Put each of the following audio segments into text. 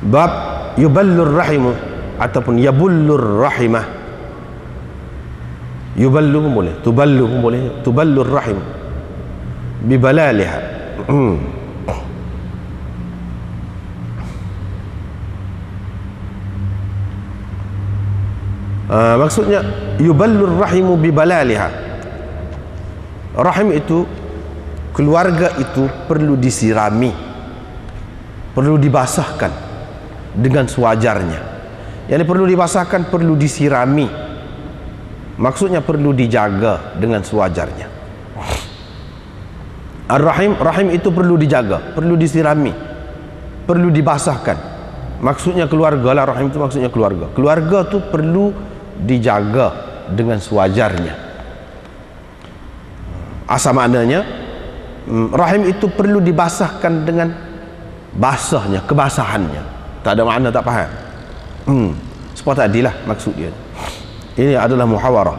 Bab yuballur rahimu ataupun yabullur rahimah. Yuballu pun boleh, tuballu pun boleh, tuballur rahim bibalaliha. Maksudnya yuballur rahimu bibalaliha. Rahim itu, keluarga itu perlu disirami, perlu dibasahkan dengan sewajarnya. Yang perlu dibasahkan, perlu disirami, maksudnya perlu dijaga dengan sewajarnya. Ar-Rahim, rahim itu perlu dijaga, perlu disirami, perlu dibasahkan, maksudnya keluarga lah. Rahim itu maksudnya keluarga. Keluarga tu perlu dijaga dengan sewajarnya. Asal maknanya, rahim itu perlu dibasahkan dengan basahnya, kebasahannya. Tak ada makna, tak faham. Seperti tadilah maksud dia. Ini adalah muhawarah,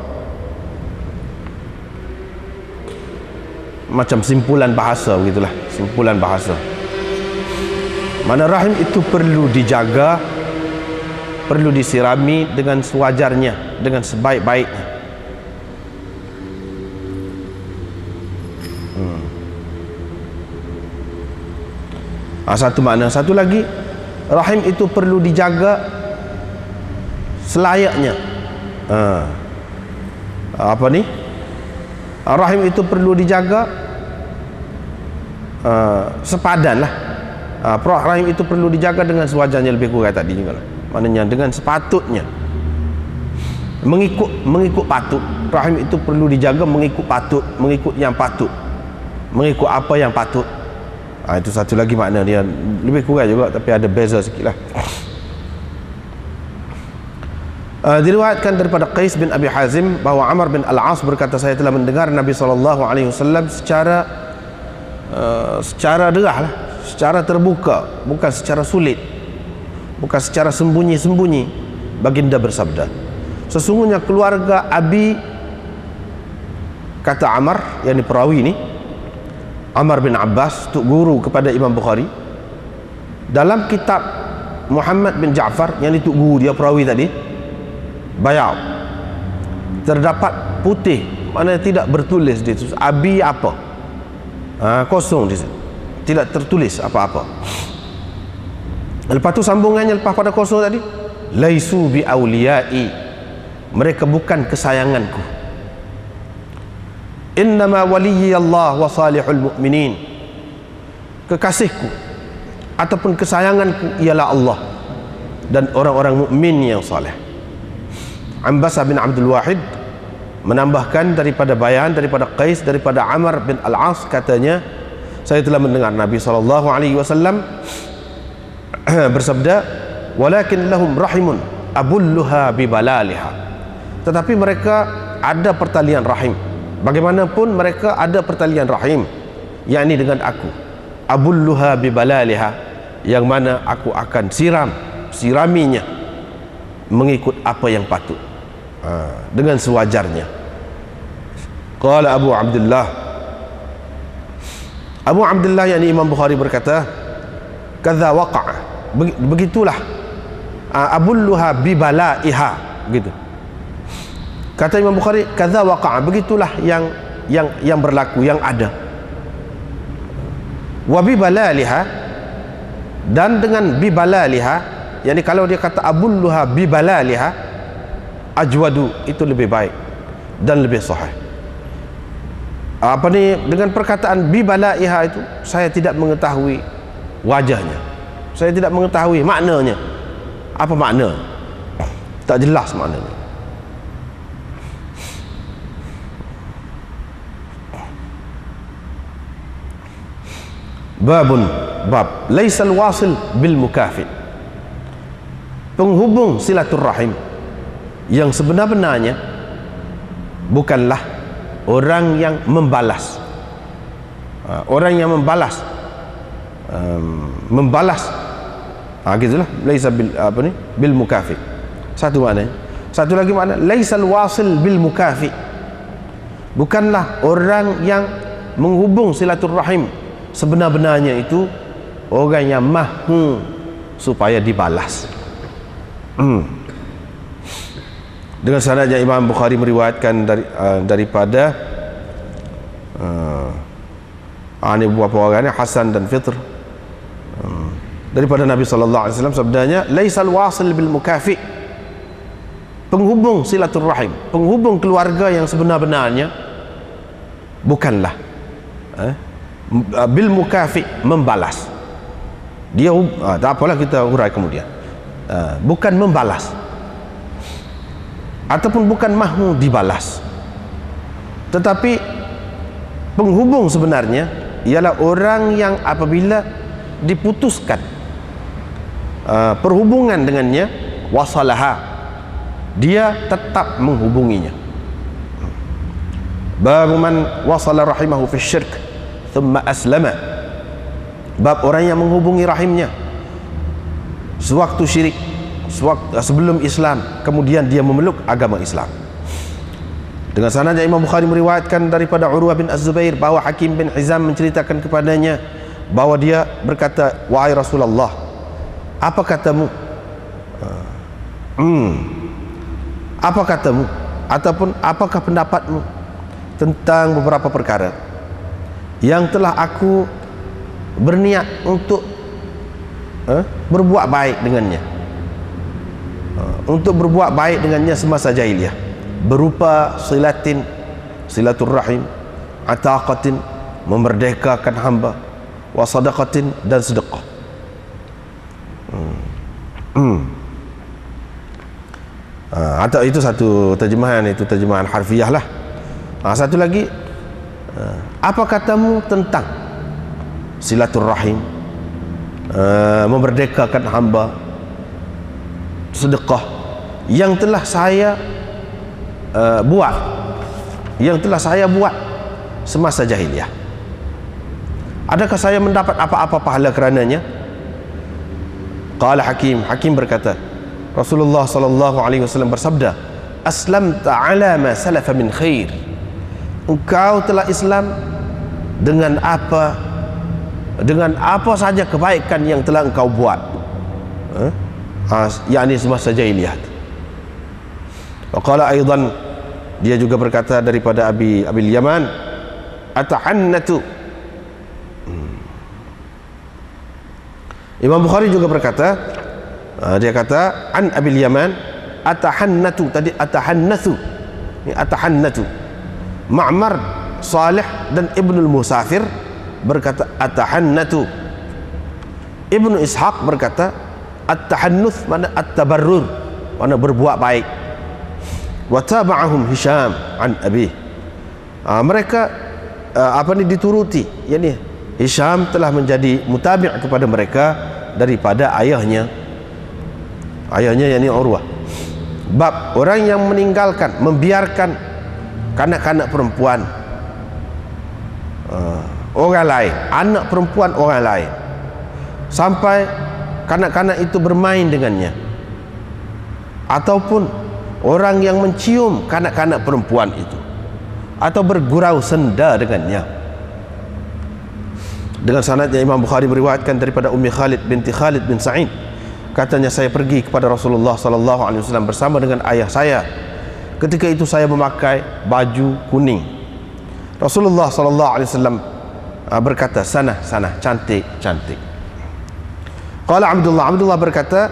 macam simpulan bahasa begitulah, simpulan bahasa. Mana rahim itu perlu dijaga, perlu disirami dengan sewajarnya, dengan sebaik-baiknya. Satu makna. Satu lagi, rahim itu perlu dijaga selayaknya. Apa ni? Rahim itu perlu dijaga sepadan lah. Rahim itu perlu dijaga dengan sewajarnya, lebih kurang tadi juga lah. Maknanya dengan sepatutnya, mengikut patut. Rahim itu perlu dijaga mengikut patut, mengikut yang patut, mengikut apa yang patut. Itu satu lagi makna dia, lebih kurang juga tapi ada beza sikit lah. Diriwayatkan daripada Qais bin Abi Hazim bahawa Amr bin Al-As berkata, saya telah mendengar Nabi SAW secara derah lah, secara terbuka, bukan secara sulit, bukan secara sembunyi-sembunyi. Baginda bersabda, sesungguhnya keluarga Abi, kata Amr, yang perawi ni Amr bin Abbas, tuk guru kepada Imam Bukhari, dalam kitab Muhammad bin Ja'far, yang tuk guru dia perawi tadi, bayau, terdapat putih, maknanya tidak bertulis di situ Abi apa, kosong di situ, tidak tertulis apa-apa. Lepas tu sambungannya lepas pada kosong tadi, laisu bi auliyai, mereka bukan kesayanganku. Innama waliyyi Allah wa salihul mu'minin, kekasihku ataupun kesayanganku ialah Allah dan orang-orang mukmin yang saleh. Ambasa bin Abdul Wahid menambahkan daripada bayan daripada Qais daripada Amr bin Al-As, katanya, saya telah mendengar Nabi SAW bersabda, walakin lahum rahimun abulluha bibalaliha, tetapi mereka ada pertalian rahim. Bagaimanapun mereka ada pertalian rahim, yakni dengan aku, abulluha bibalaliha, yang mana aku akan siraminya mengikut apa yang patut, dengan sewajarnya. Qala Abu Abdullah, Abu Abdullah yakni Imam Bukhari berkata, kadza waqa'a, begitulah, abulluha bibalaiha, begitu kata Imam Bukhari, kadza waqa'a, begitulah yang berlaku, yang ada. Wa bibalaliha, dan dengan bibalaliha, yakni kalau dia kata abulluha bibalaliha, ajwadu, itu lebih baik dan lebih sahih. Apa ni, dengan perkataan bibalaiha itu saya tidak mengetahui wajahnya, saya tidak mengetahui maknanya. Apa makna? Tak jelas maknanya. Babun, bab laisal wasil bil mukafi, penghubung silaturrahim yang sebenar-benarnya bukanlah orang yang membalas. Orang yang membalas, gitulah, laisa bil apa ni, bil mukafi. Satu makna. Satu lagi makna, laisal wasil bil mukafi, bukanlah orang yang menghubung silaturrahim sebenar-benarnya itu orang yang mahu supaya dibalas. Dengan sanadnya Imam Bukhari meriwayatkan daripada ini beberapa orang, Hasan dan Fitr, daripada Nabi sallallahu alaihi wasallam, sabdanya, laisal wasil bil mukafi, penghubung silaturrahim, penghubung keluarga yang sebenar-benarnya bukanlah bil mukafi, membalas. Dia tak apalah, kita hurai kemudian, bukan membalas ataupun bukan mahu dibalas, tetapi penghubung sebenarnya ialah orang yang apabila diputuskan perhubungan dengannya, wasalaha, dia tetap menghubunginya. Bab man wasala rahimahu fi syirk thumma aslama, bab orang yang menghubungi rahimnya sewaktu syirik, sebelum Islam, kemudian dia memeluk agama Islam. Dengan sanadnya Imam Bukhari meriwayatkan daripada Urwah bin Az-Zubair bahawa Hakim bin Hizam menceritakan kepadanya bahawa dia berkata, wahai Rasulullah, apa katamu? Apa katamu? Ataupun apakah pendapatmu tentang beberapa perkara yang telah aku berniat untuk berbuat baik dengannya, untuk berbuat baik dengannya semasa jahiliyah, berupa silaturrahim, ataqatin, memerdekakan hamba, wa sadaqatin, dan sedekah. Atau itu satu terjemahan, itu terjemahan harfiah lah. Satu lagi, apa katamu tentang silaturrahim, memerdekakan hamba, sedekah yang telah saya buat, yang telah saya buat semasa jahiliyah? Adakah saya mendapat apa-apa pahala kerananya? Qala Hakim berkata, Rasulullah sallallahu alaihi wasallam bersabda, aslamta ala ma salafa min khair, engkau telah Islam dengan apa saja kebaikan yang telah engkau buat, yakni semasa jahiliyah. Wa qala aidan, dia juga berkata daripada Abil Yaman, atahannatu. Imam Bukhari juga berkata, dia kata an Abil Yaman, atahannatu, tadi atahannathu, ini atahannatu. Ma'mar, Salih dan Ibnul Musafir berkata atahannatu. Ibnu Ishaq berkata at-tahannuth, mana at-tabarrur, mana berbuat baik. Wa taba'ahum Hisham an abi, mereka dituruti, yakni Hisham telah menjadi mutabi' kepada mereka daripada ayahnya yakni Urwah. Bab orang yang meninggalkan, membiarkan kanak-kanak perempuan orang lain, anak perempuan orang lain, sampai kanak-kanak itu bermain dengannya, ataupun orang yang mencium kanak-kanak perempuan itu, atau bergurau senda dengannya. Dengan sanadnya Imam Bukhari meriwayatkan daripada Ummi Khalid binti Khalid bin Sa'id, katanya, saya pergi kepada Rasulullah sallallahu alaihi wasallam bersama dengan ayah saya. Ketika itu saya memakai baju kuning. Rasulullah sallallahu alaihi wasallam berkata, sana, cantik. Qala Abdullah berkata,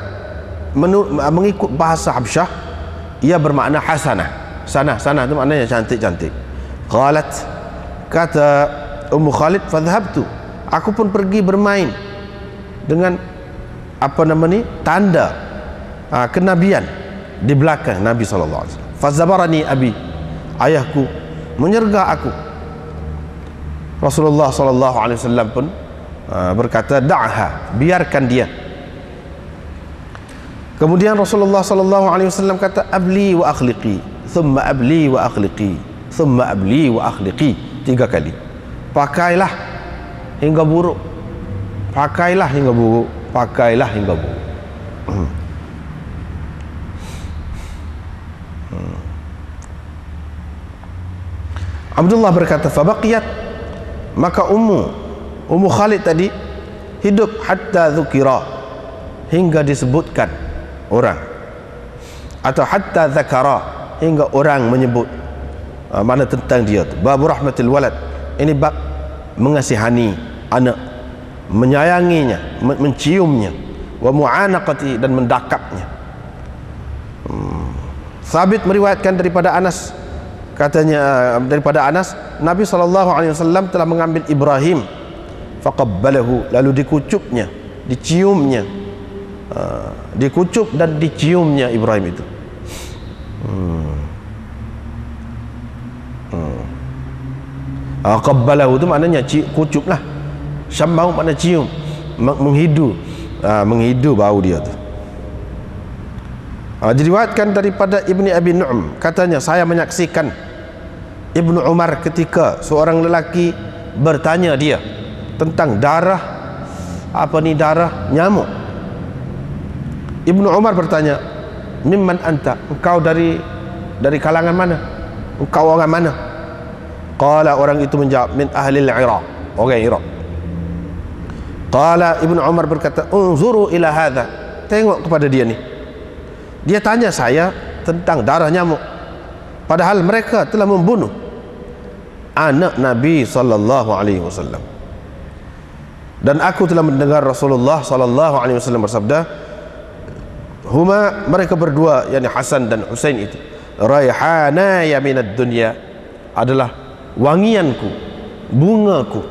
mengikut bahasa Habsyah, ia bermakna hasanah. Sana itu maknanya cantik. Qalat, kata Ummu Khalid, fadhhabtu, aku pun pergi bermain dengan tanda kenabian di belakang Nabi sallallahu alaihi wasallam. Fazabarani abi, ayahku menyergah aku. Rasulullah sallallahu alaihi wasallam pun berkata, da'ha, biarkan dia. Kemudian Rasulullah sallallahu alaihi wasallam kata, abli wa akhliqi, thumma abli wa akhliqi, thumma abli wa akhliqi, 3 kali. Pakailah hingga buruk, pakailah hingga buruk. Abdullah berkata, fabaqiyat, maka Ummu Khalid tadi hidup hatta dzukira, hingga disebutkan orang, atau hatta dzakara hingga orang menyebut mana tentang dia tu. Bab rahmatil walad, ini bab mengasihani anak, menyayanginya, menciumnya, wa mu'anaqati, dan mendakapnya. Sabit meriwayatkan daripada Anas, katanya daripada Anas, Nabi SAW telah mengambil Ibrahim, faqabbalahu, lalu dikucupnya, diciumnya, dikucup dan diciumnya Ibrahim itu. Qabbalahu itu maknanya kucup lah. Syammau makna cium, menghidu, menghidu bau dia tu. Diriwayatkan daripada Ibni Abi Nu'm, katanya saya menyaksikan Ibnu Umar ketika seorang lelaki bertanya dia tentang darah, apa ni, darah nyamuk. Ibnu Umar bertanya, mimman anta, engkau dari kalangan mana, engkau orang mana? Qala, orang itu menjawab, min ahli al-Iraq, orang Iraq. Qala, Ibnu Umar berkata, unzuru ila hadha, tengok kepada dia ni, dia tanya saya tentang darah nyamuk, padahal mereka telah membunuh anak Nabi SAW. Dan aku telah mendengar Rasulullah SAW bersabda, huma, mereka berdua, yakni Hasan dan Husain itu, raihanaya minad dunya, adalah wangianku, bungaku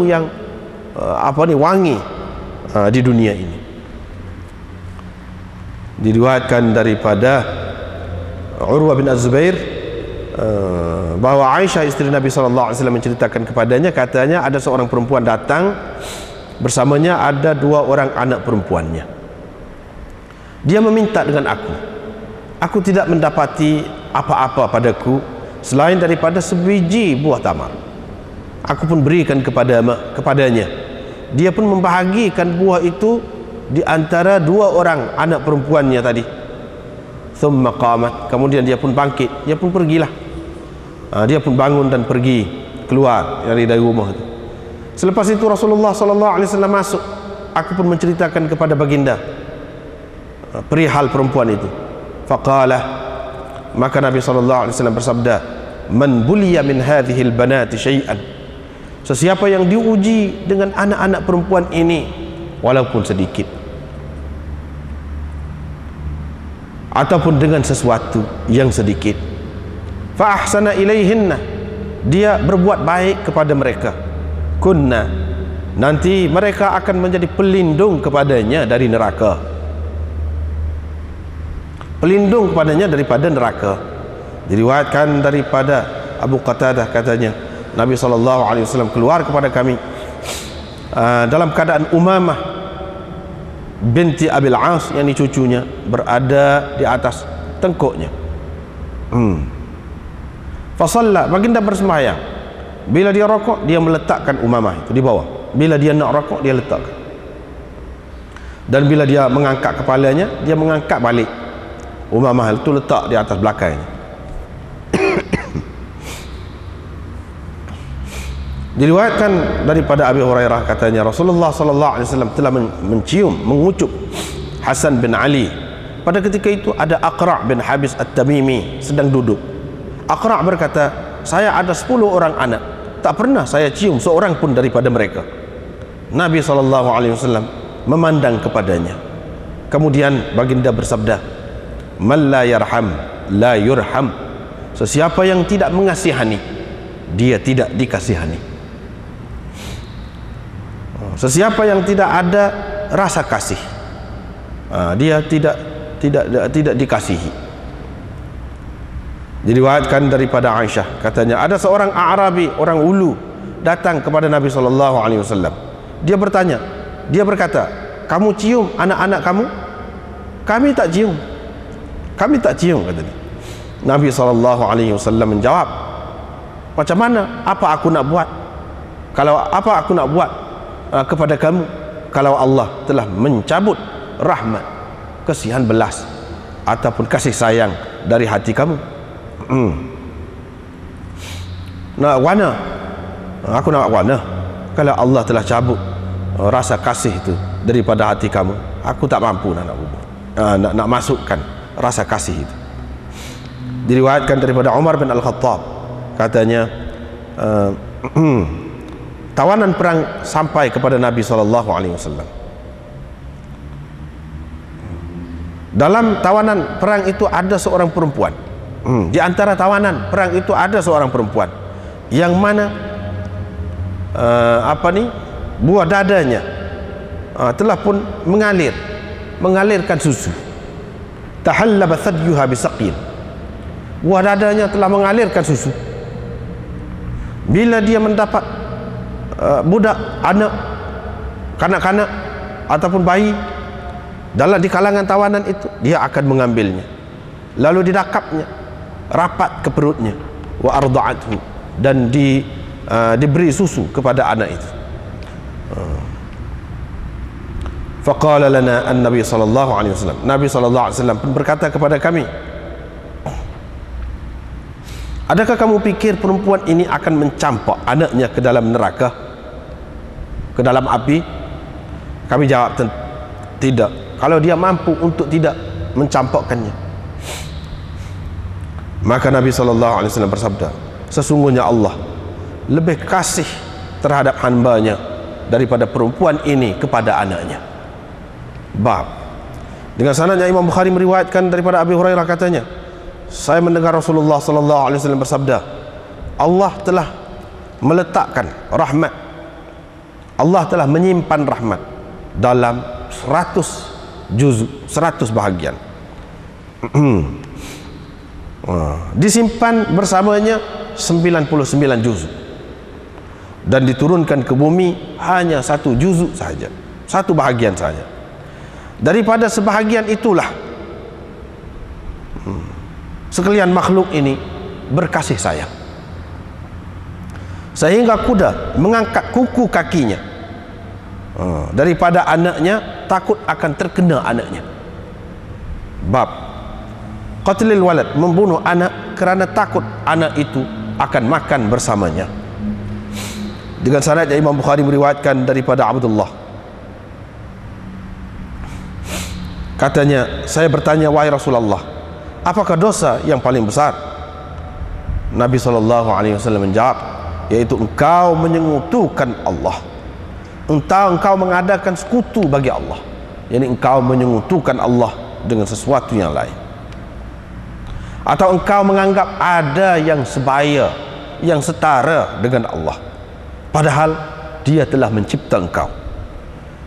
yang wangi di dunia ini. Diriwayatkan daripada Urwah bin Az-Zubair bahwa Aisyah istri Nabi SAW menceritakan kepadanya, katanya ada seorang perempuan datang, bersamanya ada 2 orang anak perempuannya. Dia meminta dengan aku tidak mendapati apa-apa padaku selain daripada sebiji buah tamar. Aku pun berikan kepadanya. Dia pun membahagikan buah itu di antara 2 orang anak perempuannya tadi. Thumma qamat, kemudian dia pun bangkit, dia pun pergilah. Dia pun bangun dan pergi keluar dari rumah itu. Selepas itu Rasulullah SAW masuk. Aku pun menceritakan kepada baginda perihal perempuan itu. Faqala, maka Nabi SAW bersabda, man buliya min hadhil banati syai'an, sesiapa yang diuji dengan anak-anak perempuan ini walaupun sedikit, ataupun dengan sesuatu yang sedikit, fa ahsana ilaihinna, dia berbuat baik kepada mereka, kunna, nanti mereka akan menjadi pelindung kepadanya dari neraka, pelindung kepadanya daripada neraka. Diriwayatkan daripada Abu Qatadah, katanya Nabi SAW keluar kepada kami dalam keadaan Umamah binti Abil As, yang cucunya, berada di atas tengkuknya. Fasalla, baginda bersembahyang. Bila dia rokok, dia meletakkan Umamah itu di bawah. Bila dia nak rokok, dia letakkan. Dan bila dia mengangkat kepalanya, dia mengangkat balik. Umamah itu letak di atas belakangnya. Diriwayatkan daripada Abi Hurairah, katanya Rasulullah SAW telah mencium, mengucup Hasan bin Ali. Pada ketika itu ada Aqra' bin Habis At-Tamimi sedang duduk. Aqra' berkata, saya ada 10 orang anak, tak pernah saya cium seorang pun daripada mereka. Nabi SAW memandang kepadanya. Kemudian baginda bersabda, man la yarham la yurham, sesiapa yang tidak mengasihani, dia tidak dikasihani. Sesiapa yang tidak ada rasa kasih, dia tidak dikasihi. Diriwayatkan daripada Aisyah, katanya ada seorang Arabi, orang Ulu, datang kepada Nabi SAW. Dia bertanya, dia berkata, kamu cium anak-anak kamu? Kami tak cium, kami tak cium, katanya. Nabi SAW menjawab, macam mana? Apa aku nak buat? Kalau apa aku nak buat kepada kamu kalau Allah telah mencabut rahmat, kasihan belas ataupun kasih sayang dari hati kamu? Nak warna? Aku nak warna kalau Allah telah cabut rasa kasih itu daripada hati kamu, aku tak mampu nak masukkan rasa kasih itu. Diriwayatkan daripada Umar bin Al-Khattab, katanya tawanan perang sampai kepada Nabi SAW. Dalam tawanan perang itu ada seorang perempuan. Di antara tawanan perang itu ada seorang perempuan yang mana buah dadanya telah pun mengalirkan susu. Tahallaba thadyuha bisaqin. Buah dadanya telah mengalirkan susu. Bila dia mendapat budak, anak, kanak-kanak ataupun bayi di kalangan tawanan itu, dia akan mengambilnya, lalu didakapnya rapat ke perutnya, wa arda'athu, dan diberi susu kepada anak itu. Faqala lana an-nabi sallallahu alaihi wasallam, Nabi sallallahu alaihi wasallam pun berkata kepada kami, adakah kamu pikir perempuan ini akan mencampak anaknya ke dalam neraka, ke dalam api? Kami jawab tidak, kalau dia mampu untuk tidak mencampakkannya. Maka Nabi SAW bersabda, sesungguhnya Allah lebih kasih terhadap hambanya daripada perempuan ini kepada anaknya. Bab. Dengan sanadnya Imam Bukhari meriwayatkan daripada Abi Hurairah, katanya, saya mendengar Rasulullah SAW bersabda, Allah telah meletakkan rahmat, Allah telah menyimpan rahmat dalam 100 juz, 100 bahagian. Disimpan bersamanya 99 juz, dan diturunkan ke bumi hanya 1 juz saja, 1 bahagian saja. Daripada sebahagian itulah sekalian makhluk ini berkasih sayang, sehingga kuda mengangkat kuku kakinya daripada anaknya, takut akan terkena anaknya. Bab qatlil walad, membunuh anak kerana takut anak itu akan makan bersamanya. Dengan sanadnya Imam Bukhari meriwayatkan daripada Abdullah, katanya, saya bertanya, wahai Rasulullah, apakah dosa yang paling besar? Nabi SAW menjawab, yaitu engkau menyekutukan Allah, engkau mengadakan sekutu bagi Allah, yakni engkau menyekutukan Allah dengan sesuatu yang lain, atau engkau menganggap ada yang sebaya, yang setara dengan Allah, padahal Dia telah mencipta engkau.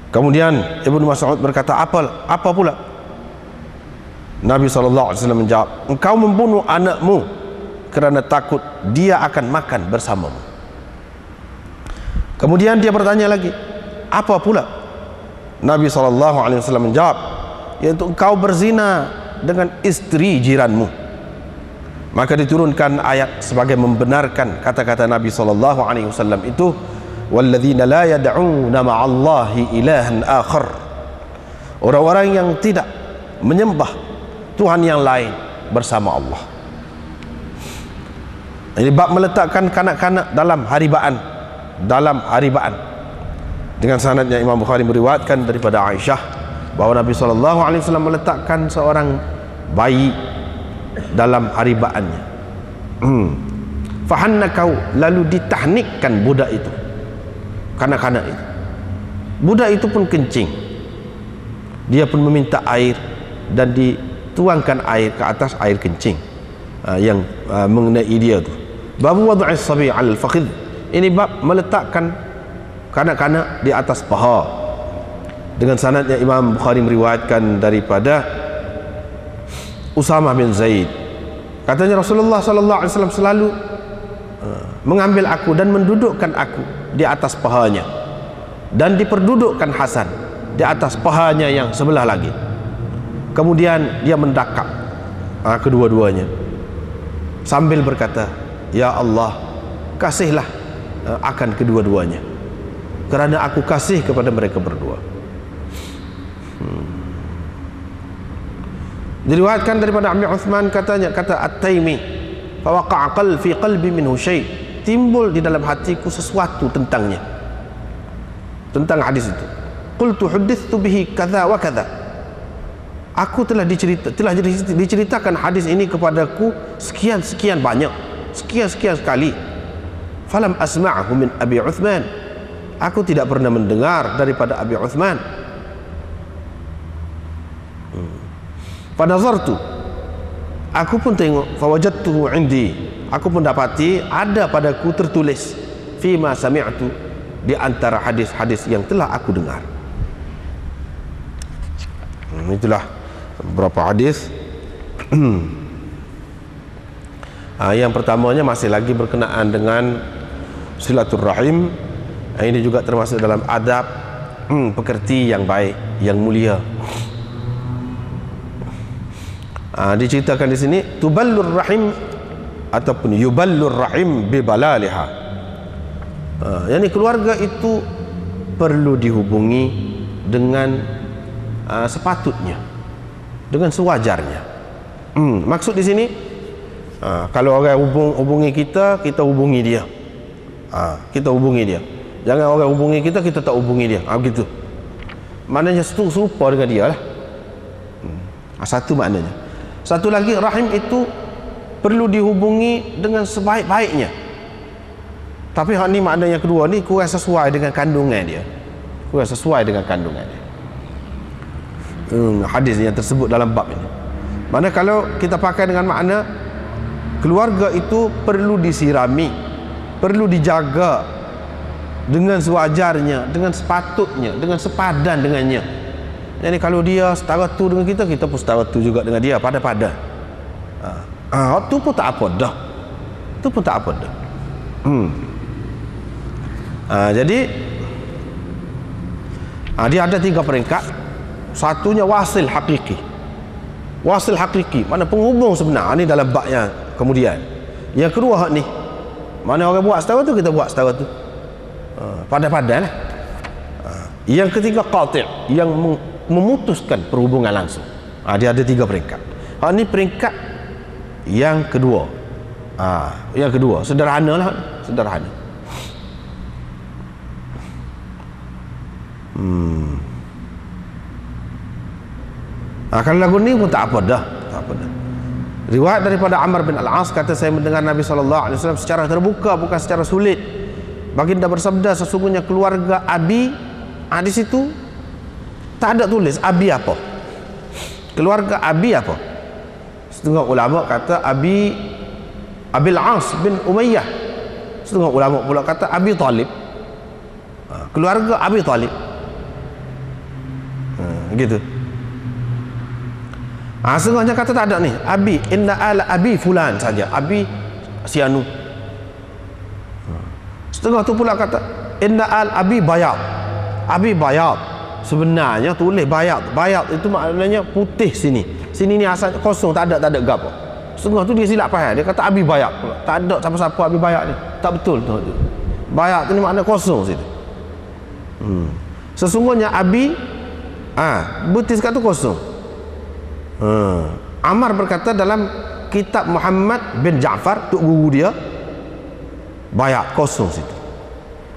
Kemudian Ibnu Mas'ud berkata, apa pula? Nabi SAW menjawab, engkau membunuh anakmu kerana takut dia akan makan bersamamu. Kemudian dia bertanya lagi, apa pula? Nabi SAW menjawab, yaitu engkau berzina dengan istri jiranmu. Maka diturunkan ayat sebagai membenarkan kata-kata Nabi SAW itu, walladzina la yad'una ma'allahi ilahan akhar, orang-orang yang tidak menyembah Tuhan yang lain bersama Allah. Ini bab meletakkan kanak-kanak dalam haribaan, dengan sanadnya Imam Bukhari meriwayatkan daripada Aisyah bahawa Nabi SAW meletakkan seorang bayi dalam haribaannya. Fahannakau, lalu ditahnikkan budak itu, kanak-kanak itu. Budak itu pun kencing, dia pun meminta air dan dituangkan air ke atas air kencing yang mengenai dia tu. Babu wad'is sabi 'ala al-fakhidh, ini bab meletakkan kanak-kanak di atas paha. Dengan sanadnya Imam Bukhari meriwayatkan daripada Usamah bin Zaid, katanya Rasulullah SAW selalu mengambil aku dan mendudukkan aku di atas pahanya, dan diperdudukkan Hasan di atas pahanya yang sebelah lagi. Kemudian dia mendakap kedua-duanya sambil berkata, ya Allah, kasihlah akan kedua-duanya, kerana aku kasih kepada mereka berdua. Diriwayatkan daripada Amir Uthman, katanya, kata At-Taimi, fawaqa'a fi qalbi minhu syai', timbul di dalam hatiku sesuatu tentangnya, tentang hadis itu. qultu huddithu bihi kadza wa kadza, aku telah diceritakan hadis ini kepadaku sekian banyak, sekian sekali. Falam asma'hu min Abi Uthman, aku tidak pernah mendengar daripada Abi Uthman. Fanazartu, aku pun tengok, fawajadtuhu indi, aku pun dapati ada padaku tertulis fima sami'tu, di antara hadis-hadis yang telah aku dengar. Itulah beberapa hadis. Yang pertamanya masih lagi berkenaan dengan silaturrahim. Ini juga termasuk dalam adab pekerti yang baik, yang mulia. Diceritakan di sini tuballur rahim ataupun yuballur rahim bi balaliha. Yani keluarga itu perlu dihubungi dengan sepatutnya, dengan sewajarnya. Maksud di sini, kalau orang hubungi kita, kita hubungi dia. Kita hubungi dia. Jangan orang hubungi kita, kita tak hubungi dia. Begitu. Maknanya serupa dengan dia lah. Satu maknanya. Satu lagi, rahim itu perlu dihubungi dengan sebaik-baiknya. Tapi hak ni maknanya kedua ni kurang sesuai dengan kandungan dia. Kurang sesuai dengan kandungan dia. Hadis yang tersebut dalam bab ini. Mana kalau kita pakai dengan makna keluarga itu perlu disirami, perlu dijaga dengan sewajarnya, dengan sepatutnya, dengan sepadan dengannya. Jadi kalau dia setara tu dengan kita, kita pun setara tu juga dengan dia, pada-pada. Tu pun tak apa dah. Tu pun tak apa dah. Jadi dia ada 3 peringkat. Satunya wasil hakiki. Wasil hakiki, mana penghubung sebenar. Ini dalam bab yang kemudian. Yang kedua hak ni, mana orang buat setara tu, kita buat setara tu. Pada-pada lah. Yang ketiga qati', yang memutuskan perhubungan langsung. Dia ada 3 peringkat. Hak ni peringkat yang kedua. Yang kedua, sederhana lah, sederhana. Kalau lagu ni pun tak apa dah, tak apa dah. Riwayat daripada Amr bin Al-As kata, saya mendengar Nabi SAW secara terbuka, bukan secara sulit. Baginda bersabda, sesungguhnya keluarga Abi, di situ tak ada tulis Abi apa. Keluarga Abi apa? Setengah ulama kata Abil As bin Umayyah. Setengah ulama pula kata Abi Talib. Keluarga Abi Talib. Gitu. Setengahnya kata tak ada ni Abi, inna ala Abi fulan saja, Abi si anu. Setengah tu pula kata inna al Abi Bayat, Abi Bayat. Sebenarnya tulis Bayat. Bayat itu maknanya putih sini. Sini ni asal kosong, tak ada gap. Setengah tu dia silap faham, dia kata Abi Bayat pula. Tak ada siapa-siapa Abi Bayat ni. Tak betul tu. Bayat tu ni makna kosong situ. Sesungguhnya Abi betis kata kosong. Amar berkata dalam kitab Muhammad bin Ja'far, tok guru dia, Bayat kosong situ.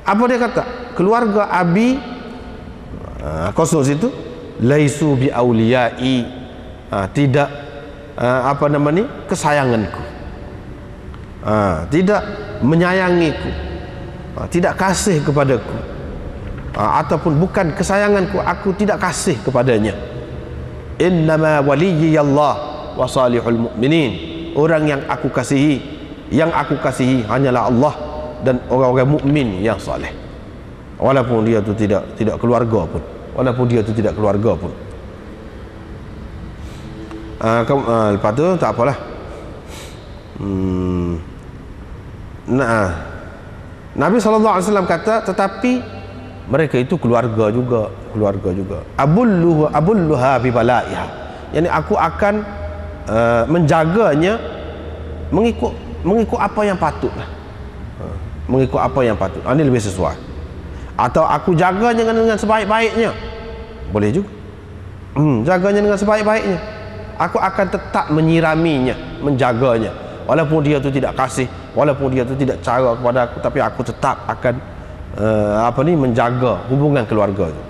Apa dia kata? Keluarga Abi kosong situ, laisu bi auliyai, tidak apa nama ni, kesayanganku, tidak menyayangiku, tidak kasih kepadaku, ataupun bukan kesayanganku, aku tidak kasih kepadanya. Innama waliyallah wa salihul mu'minin, orang yang aku kasihi hanyalah Allah dan orang-orang mukmin yang saleh. Walaupun dia tu tidak keluarga pun, lepas tu tak apalah. Nabi SAW kata, tetapi mereka itu keluarga juga. Abulluha bi balaiha, yani aku akan menjaganya mengikut apa yang patutlah. Mengikut apa yang patut. Ini lebih sesuai. Atau aku jaganya dengan sebaik-baiknya, boleh juga. Jaganya dengan sebaik-baiknya. Aku akan tetap menyiraminya, menjaganya, walaupun dia tu tidak kasih, walaupun dia tu tidak cara kepada aku, tapi aku tetap akan menjaga hubungan keluarga itu.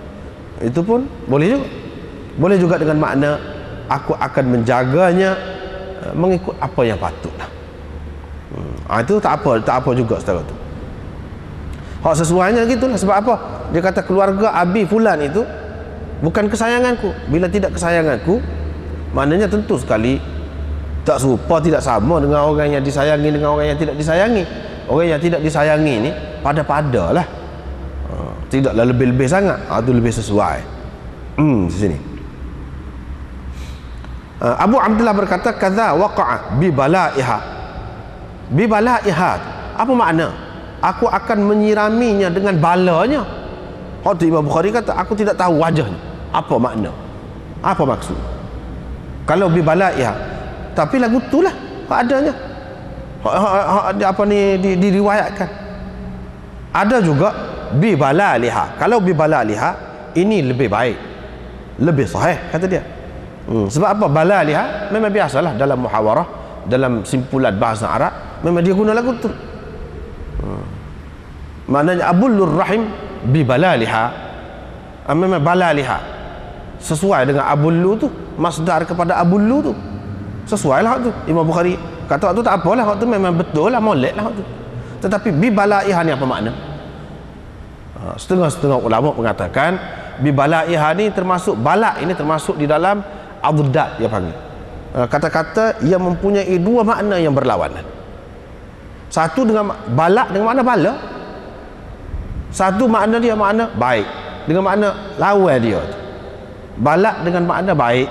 Itu pun boleh juga. Boleh juga dengan makna aku akan menjaganya mengikut apa yang patutlah. Itu tak apa juga setara tu. Hak sesuainya gitulah. Sebab apa? Dia kata keluarga Abi Fulan itu bukan kesayanganku. Bila tidak kesayanganku, maknanya tentu sekali tak serupa, tidak sama dengan orang yang disayangi dengan orang yang tidak disayangi. Orang yang tidak disayangi ni pada-pada lah, tidaklah lebih-lebih sangat. Itu lebih sesuai. Di sini Abu Abdullah berkata kadza waqa'a bi balaiha. Bi balaiha apa makna? Aku akan menyiraminya dengan balanya. Waktu Imam Bukhari kata aku tidak tahu wajahnya. Apa makna? Apa maksud? Kalau bi balaiha, tapi lagu itulah adanya. Apa ni diriwayatkan. Ada juga bi balaliha. Kalau bi balaliha ini lebih baik, lebih sahih kata dia. Sebab apa? Balaliha memang biasalah dalam muhawarah, dalam simpulan bahasa Arab memang dia guna lagu tu. Maknanya abullur rahim bi balaliha, memang balaliha sesuai dengan abullu tu, masdar kepada abullu tu sesuai lah tu. Imam Bukhari kata tu tak apalah, tu memang betul lah, molek lah tu. Tetapi bi balaiha ni apa makna? Setengah-setengah ulama mengatakan bi balaiha ni termasuk balak, ini termasuk di dalam adad dia panggil. Kata-kata yang mempunyai dua makna yang berlawanan. Satu dengan balak dengan makna bala. Satu makna dia makna baik dengan makna lawan dia. Balak dengan makna baik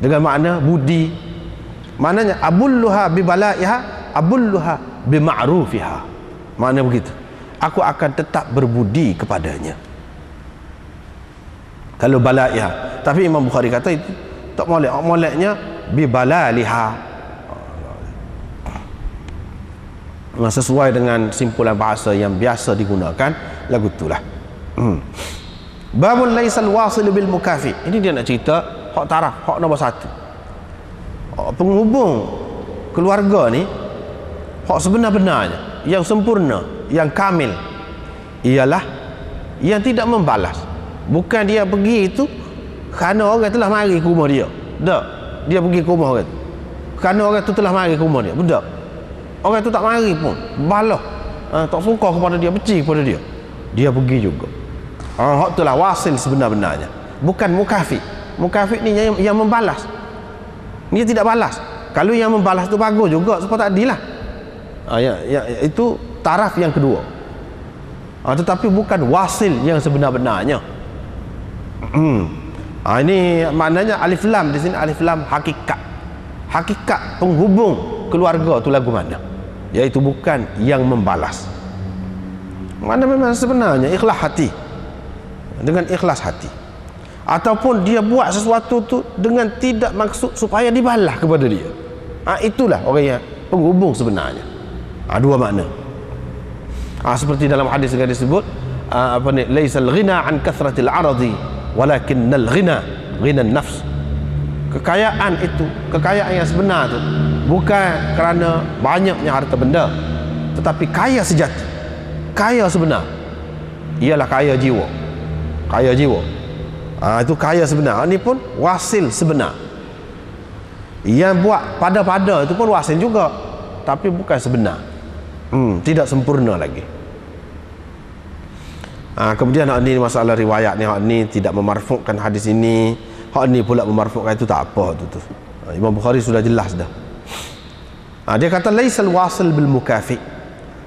dengan makna budi. Maknanya abulluha bi balaiha, abulluha bi ma'rufiha. Makna begitu. Aku akan tetap berbudi kepadanya. Kalau balaiha. Tapi Imam Bukhari kata itu tak molek. Moleknya bi balaliha. Sesuai dengan simpulan bahasa yang biasa digunakan lagu itulah. Babun laisal wasil bil mukafi. Ini dia nak cerita hak taraf, hak nombor 1. Penghubung keluarga ni hak sebenar-benarnya, yang sempurna, yang kamil ialah yang tidak membalas. Bukan dia pergi itu kerana orang telah mari ke rumah dia. Tak. Dia pergi ke rumah orang tu kerana orang tu telah mari ke rumah dia. Tak. Orang tu tak mari pun balah, tak suka kepada dia, benci kepada dia, dia pergi juga. Hak itulah wasil sebenar-benarnya, bukan mukafi. Mukafi ni yang membalas, dia tidak balas. Kalau yang membalas tu bagus juga, sebab tak adil lah. Itu taraf yang kedua. Tetapi bukan wasil yang sebenar-benarnya. Ini maknanya alif lam di sini, alif lam hakikat. Hakikat penghubung keluarga tu lagu mana? Iaitu bukan yang membalas. Mana memang sebenarnya ikhlas hati, dengan ikhlas hati, ataupun dia buat sesuatu tu dengan tidak maksud supaya dibalas kepada dia. Itulah orang yang penghubung sebenarnya. Dua makna. Seperti dalam hadis yang disebut apa ni, laisal ghina an kathratil aradi walakinnal ghina ghinan nafs. Kekayaan itu, kekayaan yang sebenar tu bukan kerana banyaknya harta benda, tetapi kaya sejati, kaya sebenar ialah kaya jiwa. Kaya jiwa, itu kaya sebenar. Ini pun wasil sebenar. Yang buat pada-pada itu pun wasil juga, tapi bukan sebenar. Tidak sempurna lagi. Kemudian hak ni masalah riwayat ni, hak ni tidak memarfukkan hadis ini, hak ni pula memarfukkan, itu tak apa tu. Imam Bukhari sudah jelas dah. Dia kata laisal wasil bil mukafi,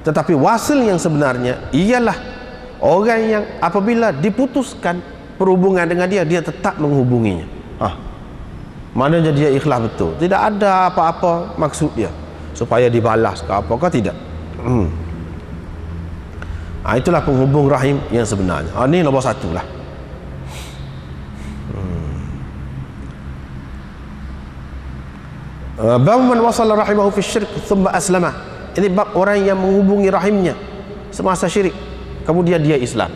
tetapi wasil yang sebenarnya ialah orang yang apabila diputuskan perhubungan dengan dia, dia tetap menghubunginya. Maknanya dia ikhlas betul, tidak ada apa-apa maksud dia supaya dibalas ke apakah, tidak. Itulah penghubung rahim yang sebenarnya. Ini nombor 1 lah. Bab man wasala rahimahu fi syirk thumma aslama. Ini bab orang yang menghubungi rahimnya semasa syirik, kemudian dia Islam.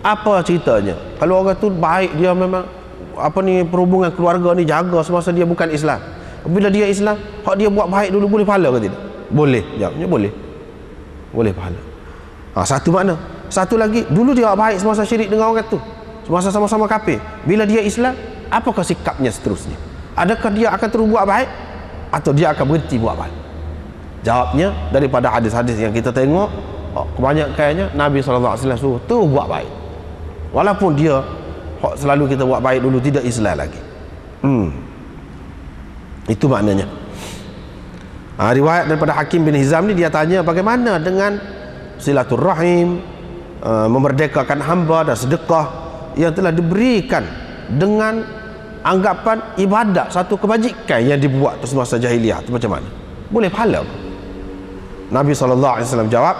Apa ceritanya? Kalau orang tu baik, dia memang apa ni, perhubungan keluarga ni jaga semasa dia bukan Islam. Bila dia Islam, hak dia buat baik dulu, boleh pahala ke tidak? Boleh. Jawabnya boleh. Boleh pahala. Satu makna. Satu lagi, dulu dia baik semasa syirik dengan orang tu, semasa sama-sama kafir. Bila dia Islam, apakah sikapnya seterusnya? Adakah dia akan terus buat baik atau dia akan berhenti buat baik? Jawabnya daripada hadis-hadis yang kita tengok, kebanyakannya Nabi SAW suruh terus buat baik, walaupun dia selalu kita buat baik dulu tidak Islam lagi. Itu maknanya. Riwayat daripada Hakim bin Hizam ni, dia tanya bagaimana dengan silaturrahim, memerdekakan hamba dan sedekah yang telah diberikan dengan anggapan ibadat, satu kebajikan yang dibuat semasa jahiliah itu macam mana? Boleh pahala? Nabi SAW jawab,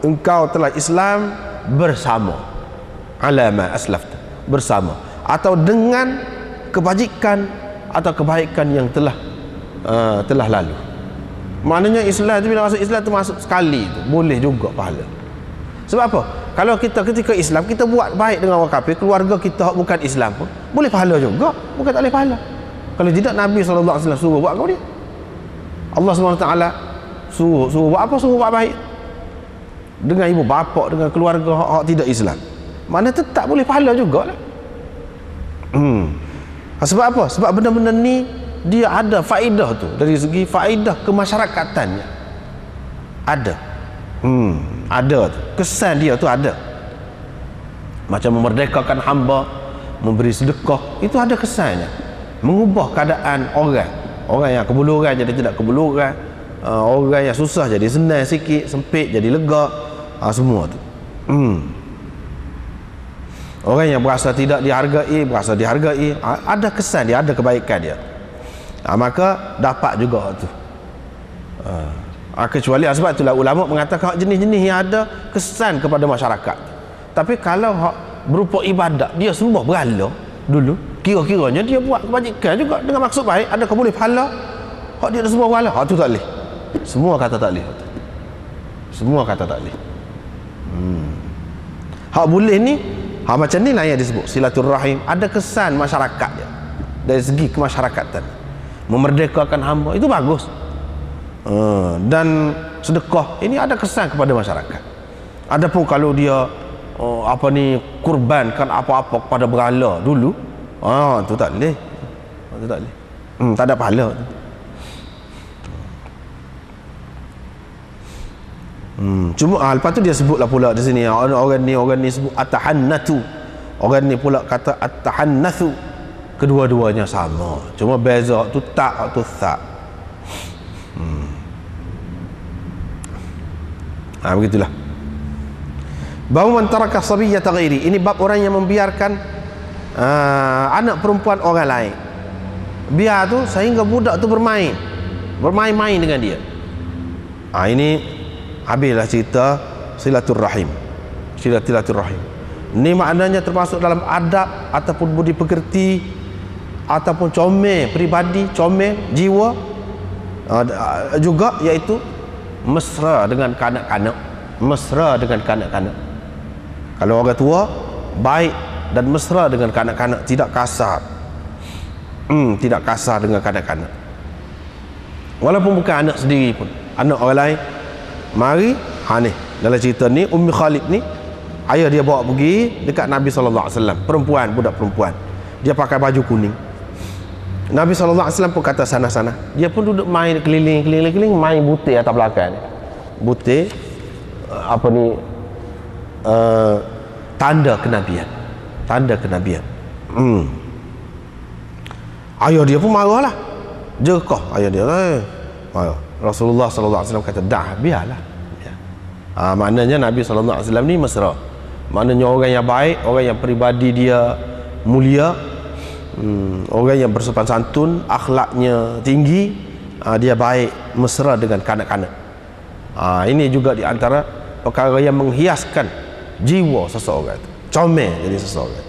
engkau telah Islam bersama, ala ma aslafta, bersama atau dengan kebajikan atau kebaikan yang telah lalu. Maknanya Islam tu, bila masuk Islam tu masuk sekali tu, boleh juga pahala. Sebab apa? Kalau kita ketika Islam kita buat baik dengan orang kafir, keluarga kita bukan Islam pun boleh pahala juga, bukan tak boleh pahala. Kalau tidak, Nabi SAW suruh buat kau dia. Allah SWT suruh buat apa? Suruh buat baik dengan ibu bapa, dengan keluarga hak tidak Islam. Mana tetap boleh pahala jugalah. Sebab apa? Sebab benda-benda ni dia ada faedah tu, dari segi faedah kemasyarakatannya ada. Ada tu, kesan dia tu ada. Macam memerdekakan hamba, memberi sedekah, itu ada kesannya, mengubah keadaan orang yang kebuluran jadi tidak kebuluran, orang yang susah jadi senang sikit, sempit jadi lega, semua tu. Orang yang berasa tidak dihargai berasa dihargai, ada kesan dia, ada kebaikan dia. Maka dapat juga tu. Kecuali sebab itulah ulama mengatakan jenis-jenis yang ada kesan kepada masyarakat. Tapi kalau berupa ibadat, dia semua berhala dulu, kira-kiranya dia buat kebajikan juga dengan maksud baik, adakah boleh pahala? Dia semua berhala, tu tak boleh. Semua kata tak boleh. Semua kata tak boleh. Boleh ni, macam ni lah yang disebut silaturrahim, ada kesan masyarakat dia, dari segi kemasyarakatan. Memerdekakan hamba itu bagus. Dan sedekah ini ada kesan kepada masyarakat. Adapun kalau dia kurbankan apa-apa kepada berhala dulu, tu tak boleh. Tu tak boleh. Tak ada pahala. Cuma lepas tu dia sebutlah pula di sini, orang ni sebut at-tahannatu. Orang ni pula kata at-tahannathu. Kedua-duanya sama, cuma beza tu tak atau tak. Begitulah. Bab man taraka sabiyyata ghairi, ini bab orang yang membiarkan anak perempuan orang lain. Biar tu sehingga budak tu bermain-main dengan dia. Ini habislah cerita silaturrahim. Ini maknanya termasuk dalam adab ataupun budi pekerti ataupun comel peribadi, comel jiwa, juga iaitu mesra dengan kanak-kanak. Kalau orang tua baik dan mesra dengan kanak-kanak, tidak kasar. Tidak kasar dengan kanak-kanak, walaupun bukan anak sendiri pun, anak orang lain. Mari ni dalam cerita ni, Ummi Khalid ni, ayah dia bawa pergi dekat Nabi SAW, perempuan, budak perempuan, dia pakai baju kuning. Nabi SAW pun kata sana-sana. Dia pun duduk main keliling, main butir atas belakang. Butir tanda kenabian. Ayah dia pun marah lah, jerkah ayah dia. Marah. Rasulullah SAW kata, dah, biarlah. Maknanya Nabi SAW ni mesra. Maknanya orang yang baik, orang yang peribadi dia mulia, orang yang bersopan santun, akhlaknya tinggi, dia baik, mesra dengan kanak-kanak. Ini juga di antara perkara yang menghiaskan jiwa seseorang, comel jadi seseorang.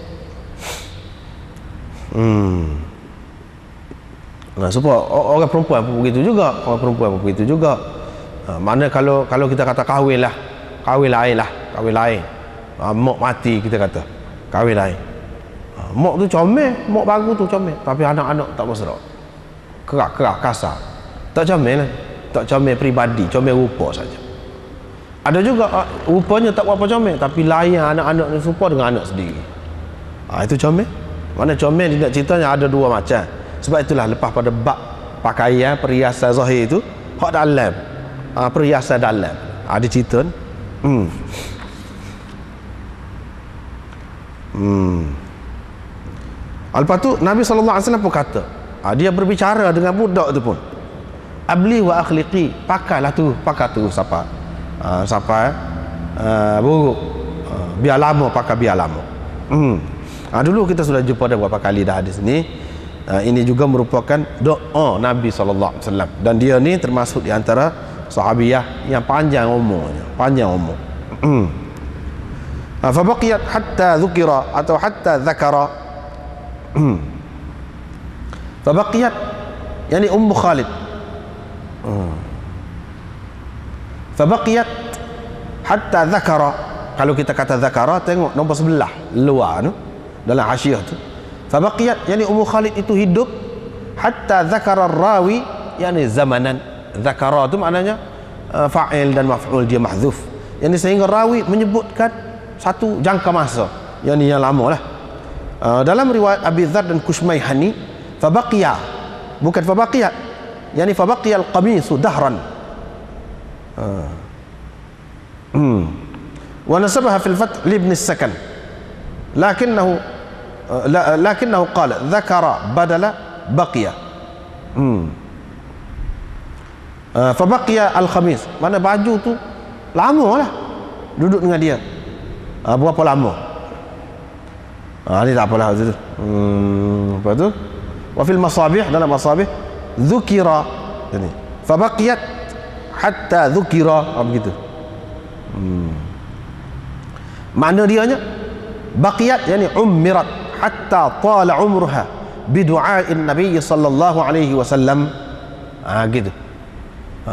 Supaya orang perempuan pun begitu juga. Mana kalau kita kata kahwin lain, mak mati, kita kata kahwin lain. Mak tu comel, mak baru tu comel, tapi anak-anak tak mesra, kerak kasar, tak comel lah. Tak comel peribadi, comel rupa saja. Ada juga rupanya tak berapa comel, tapi layan anak-anak ni serupa dengan anak sendiri. Itu comel. Mana comel dia nak ceritanya ada dua macam. Sebab itulah lepas pada bab pakaian, perhiasan zahir itu, hak dalam. Perhiasan dalam. Ada cerita ni. Lepas tu Nabi SAW pun kata, dia berbicara dengan budak tu pun, abli wa akhliqi, pakailah tu, pakai tu sampai buruk, biar lama, pakai biar lama. Dulu kita sudah jumpa dah beberapa kali dah hadis ni. Ini juga merupakan doa Nabi SAW, dan dia ni termasuk di antara sahabiyah yang panjang umurnya, fabaqiyat hatta dhukira atau hatta dhakara. Fabaqiyat yani Ummu Khalid. Fabaqiyat hatta dhakara. Kalau kita kata dhakara, tengok nombor sebelah luar tu dalam hasyiah tu. Fabaqiyat yani Ummu Khalid itu hidup hatta dhakara rawi yani zamanan. Dhakara tu maknanya fa'il dan maf'ul dia mahdzuf. Yani sehingga rawi menyebutkan satu jangka masa yang lama lah. Dalam riwayat Abi Dzar dan Kushmayhani, fabaqiya bukan fabaqiyat, yani fabaqiya al-qamisu dahran. Wa nasabaha fil fath li ibn as-Sakan, lakinnahu qala dhakara badala baqiya. Fabaqiya al-khamis, mana baju tu lama lah duduk dengan dia. Berapa lama? Ni tak apalah tu. Apa tu? Wa fil masabih, dalam masabih dzukira, yani fabaqiyat hatta dzukira, begitu. Makna dianya baqiyat yani ummirat hatta tala umruha bidu'ain Nabi sallallahu alaihi wasallam. Gitu.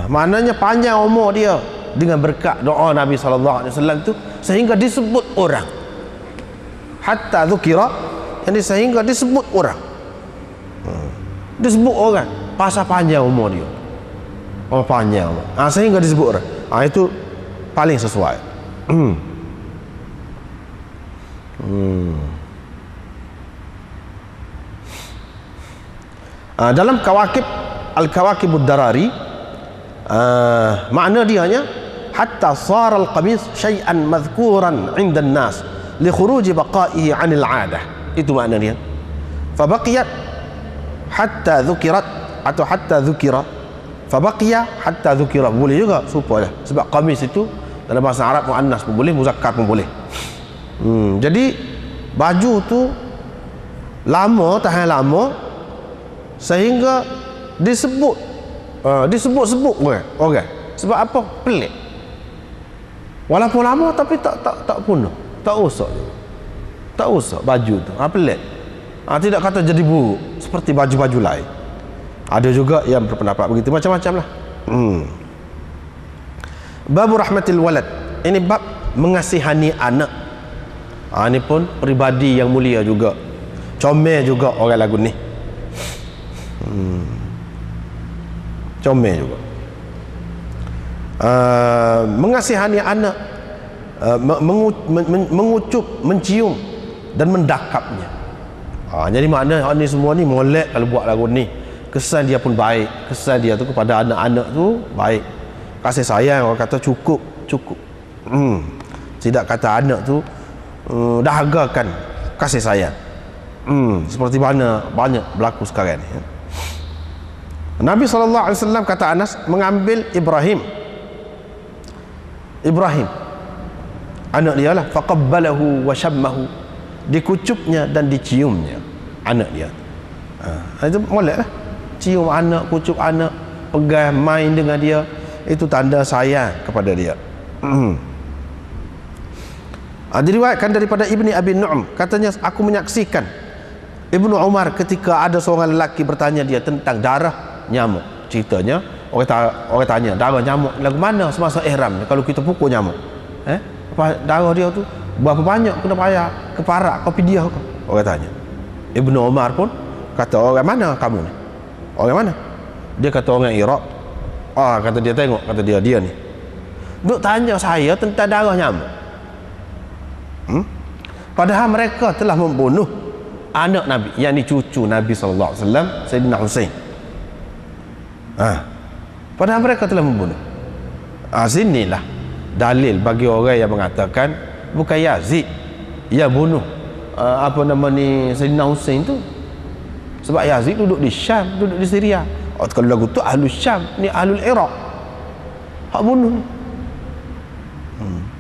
Maknanya panjang umur dia dengan berkat doa Nabi sallallahu alaihi wasallam tu, sehingga disebut orang. Hatta dzukira, yani sehingga disebut orang. Disebut orang pasal panjang umur dia. Panjang. Sehingga disebut orang. Itu paling sesuai. Dalam Kawakib Al-Kawakibud Darari, makna dia hanya hatta sar al-qamis syai'an madhkuran 'inda an-nas li khuruj baqa'ihi 'anil 'adah. Itu makna dia. Fabaqiyat hatta dhukirat atau hatta dhukira. Fabaqiya hatta dhukira, boleh juga supaya, sebab qamis itu dalam bahasa Arab muannas pun boleh, muzakkar pun boleh. Jadi baju tu lama, tahan lama, sehingga disebut-sebut orang. Sebab apa? Pelik. Walaupun lama tapi tak punah, tak rosak. Tak rosak baju tu. Pelik. Tidak kata jadi buruk seperti baju-baju lain. Ada juga yang berpendapat begitu, macam-macam lah. Bab rahmatil walad, ini bab mengasihani anak. Ini pun peribadi yang mulia juga, comel juga orang lagu ni. Comel juga. Mengasihani anak, mengucup, mencium dan mendakapnya. Jadi makna ni semua ni molek kalau buat lagu ni. Kesan dia pun baik, kesan dia tu kepada anak-anak tu baik, kasih sayang, orang kata cukup. Tidak kata anak tu dahagakan kasih sayang, seperti mana banyak berlaku sekarang ni. Nabi SAW kata Anas mengambil Ibrahim anak dia lah, faqabbalahu wa syammahu, dikucupnya dan diciumnya anak dia. Itu molek lah, cium anak, kucup anak, pegang, main dengan dia, itu tanda sayang kepada dia. Diriwayatkan daripada Ibni Abi Nu'm, katanya aku menyaksikan Ibnu Umar ketika ada seorang lelaki bertanya dia tentang darah nyamuk. Ceritanya orang tanya darah nyamuk lagu mana semasa ihram kalau kita pukul nyamuk, darah dia tu berapa banyak kena bayar keparak kau pidiah kau, orang tanya. Ibnu Umar pun kata, orang mana kamu ni? Orang mana? Dia kata orang Iraq. Kata dia, tengok, kata dia ni. Duk tanya saya tentang darah nyamuk. Padahal mereka telah membunuh anak Nabi, yang ni cucu Nabi sallallahu alaihi wasallam, Sayyidina Husain. Padahal mereka telah membunuh. Sinilah dalil bagi orang yang mengatakan bukan Yazid yang bunuh Sayyidina Husain tu. Sebab Yazid duduk di Syam, duduk di Syria. Kalau lagu tu Ahlul Syam, ni Ahlul Iraq hak bunuh.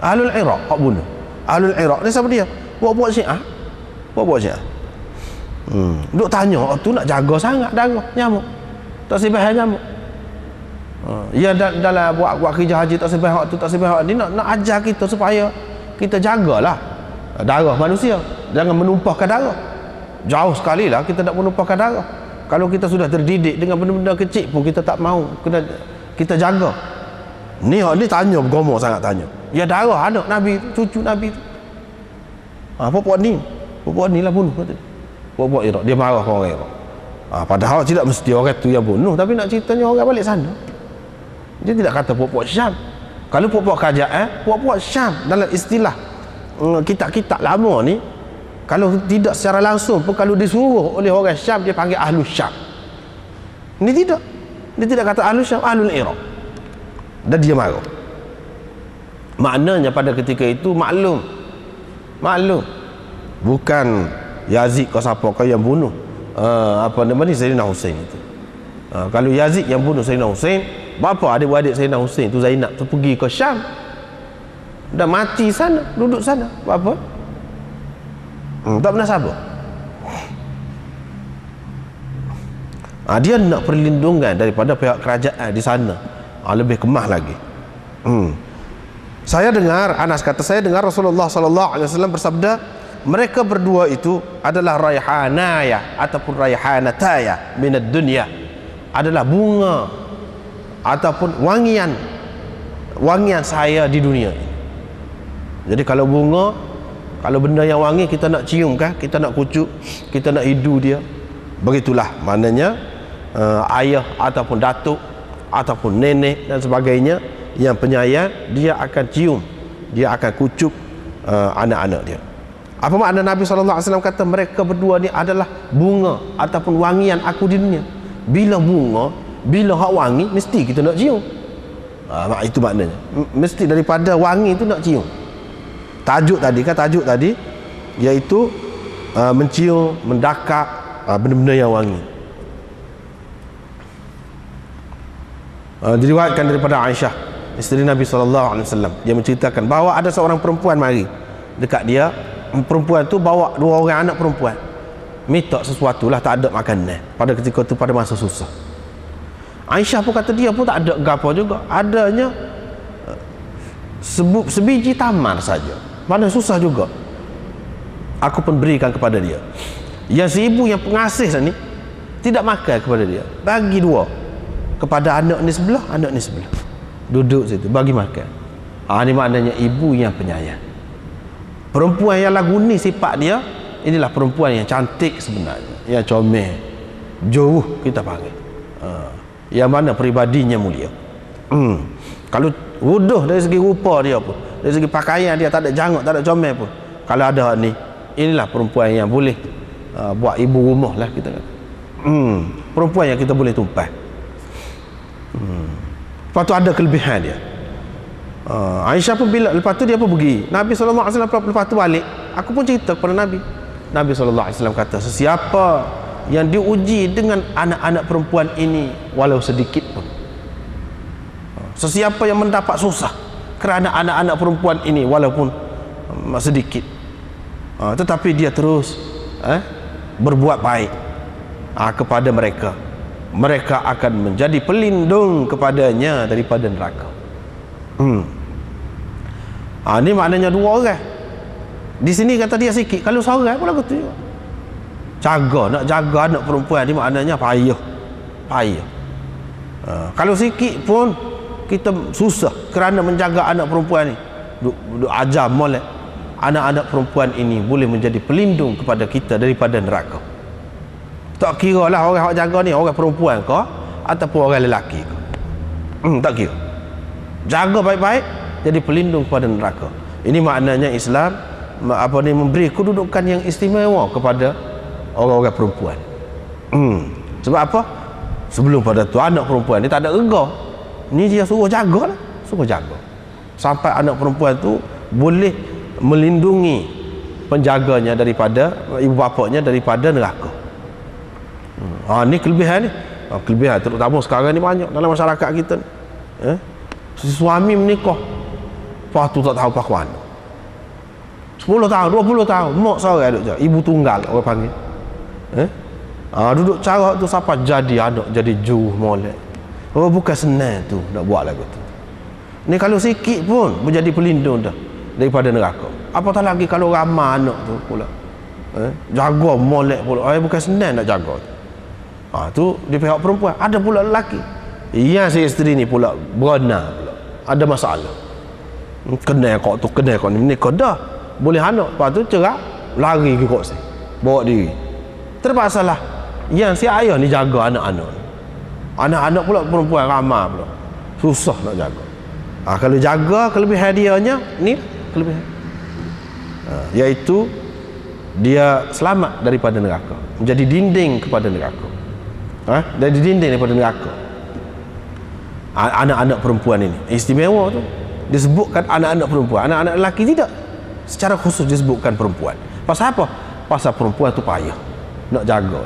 Ahlul Iraq hak bunuh. Ahlul Iraq ni siapa dia? Buat-buat Syiah. Buat-buat Syiah. Duk tanya tu nak jaga sangat darah nyamuk. Tak sebab nyamuk. Ya dalam buat kerja haji tak sebab hak tu, tak sebab hak ni nak ajar kita supaya kita jagalah darah manusia. Jangan menumpahkan darah. Jauh sekali lah kita nak menumpahkan darah. Kalau kita sudah terdidik dengan benda-benda kecil pun kita tak mau, kita jaga. Ni tanya bergomor sangat tanya. Ya darah anak Nabi, cucu Nabi tu. Puak ni lah bunuh kata. Puak Iraq, dia marah ke orang Iraq. Padahal tidak mesti orang tu yang bunuh, tapi nak ceritanya orang balik sana. Dia tidak kata puak-puak Syam. Kalau puak-puak kerajaan, puak-puak Syam dalam istilah kitab-kitab lama ni, kalau tidak secara langsung pun, kalau disuruh oleh orang Syam, dia panggil Ahlul Syam. Ini tidak. Dia tidak kata Ahlul Syam, Ahlul Iraq. Dan dia marah. Maknanya pada ketika itu maklum bukan Yazid ke siapa ke yang bunuh Sayyidina Husain itu. Kalau Yazid yang bunuh Sayyidina Husain, bapa adik-beradik Sayyidina Husain tu, Zainab tu pergi ke Syam, dah mati sana, duduk sana. Apa? Tak pernah sabar. Dia nak perlindungan daripada pihak kerajaan di sana. Lebih kemah lagi. Saya dengar, Anas kata, saya dengar Rasulullah sallallahu alaihi wasallam bersabda, mereka berdua itu adalah raihanaya ataupun raihanataya minad dunya, adalah bunga ataupun wangian saya di dunia ini. Jadi kalau bunga, kalau benda yang wangi kita nak cium kan, kita nak kucuk, kita nak hidu dia, begitulah maknanya ayah ataupun datuk ataupun nenek dan sebagainya yang penyayang, dia akan cium, dia akan kucuk anak-anak dia. Apa makna Nabi SAW kata mereka berdua ni adalah bunga ataupun wangian aku di dunia? Bila bunga, bila hak wangi, mesti kita nak cium. Itu maknanya, mesti daripada wangi itu nak cium. Tajuk tadi iaitu mencium, mendakap benda-benda yang wangi. Diriwayatkan daripada Aisyah, isteri Nabi SAW, dia menceritakan bahawa ada seorang perempuan mari dekat dia. Perempuan tu bawa 2 orang anak perempuan, minta sesuatu lah, tak ada makanan pada ketika tu, pada masa susah. Aisyah pun kata dia pun tak ada gapo juga, adanya sebiji tamar saja, mana susah juga. Aku pun berikan kepada dia. Yang si ibu yang pengasih ni tidak makan kepada dia, bagi 2 kepada anak ni sebelah, anak ni sebelah, duduk situ bagi makan. Ini maknanya ibu yang penyayang. Perempuan yang lagu ni sifat dia, inilah perempuan yang cantik sebenarnya, yang comel, jauh kita panggil, yang mana peribadinya mulia. Kalau wuduh dari segi rupa dia pun, dari segi pakaian dia tak ada janggut, tak ada comel pun, kalau ada ni, inilah perempuan yang boleh buat ibu rumah lah kita kata. Perempuan yang kita boleh tumpah. Lepas tu ada kelebihan dia. Aisyah pun bila lepas tu dia pun pergi, Nabi SAW lepas tu balik, aku pun cerita kepada Nabi. Nabi SAW kata, sesiapa yang diuji dengan anak-anak perempuan ini walau sedikit pun, sesiapa yang mendapat susah kerana anak-anak perempuan ini walaupun sedikit, tetapi dia terus berbuat baik kepada mereka, mereka akan menjadi pelindung kepadanya daripada neraka. Ini maknanya 2 orang. Di sini kata dia sikit, kalau seorang pun lagu tu juga. Nak jaga anak perempuan ni maknanya payah. Kalau sikit pun kita susah kerana menjaga anak perempuan ni. Duk ajar molek anak-anak perempuan ini boleh menjadi pelindung kepada kita daripada neraka. Tak kira lah orang yang jaga ni orang perempuan ke ataupun orang lelaki ke. Tak kira. Jaga baik-baik, jadi pelindung kepada neraka. Ini maknanya Islam memberi kedudukan yang istimewa kepada orang-orang perempuan. Sebab apa? Sebelum pada tu anak perempuan ni tak ada rega. Ni dia suruh jaga lah, suruh jaga. Sampai anak perempuan tu boleh melindungi penjaganya daripada ibu bapanya daripada neraka. Ni kelebihan ni. Kelebihan terutama sekarang ni banyak dalam masyarakat kita ni. Si suami menikah, lepas tu tak tahu apa mana. 10 tahun, 20 tahun, mak seorang duduk je, ibu tunggal orang panggil. Duduk cara tu sampai jadi anak, jadi juruh molek. Bukan senang tu nak buat lagu tu. Ni kalau sikit pun menjadi pelindung dah daripada neraka. Apatah lagi kalau ramai anak tu pula. Jaga molek pula. Bukan senang nak jaga. Tu di pihak perempuan. Ada pula lelaki. Yang si isteri ni pula berana pula. Ada masalah. Kenal kau tu, kenal kau ni kau dah. Boleh anak. Lepas tu cerak, lari ke kau si. Bawa diri. Terpaksalah yang si ayah ni jaga anak-anak. Anak-anak pula perempuan ramai pula. Susah nak jaga. Kalau jaga kelebihan dianya, ni kelebihan. Iaitu dia selamat daripada neraka. Menjadi dinding kepada neraka. Jadi dinding daripada neraka. Anak-anak perempuan ini istimewa tu. Disebutkan anak-anak perempuan. Anak-anak lelaki tidak. Secara khusus disebutkan perempuan. Pasal apa? Pasal perempuan tu payah nak jaga.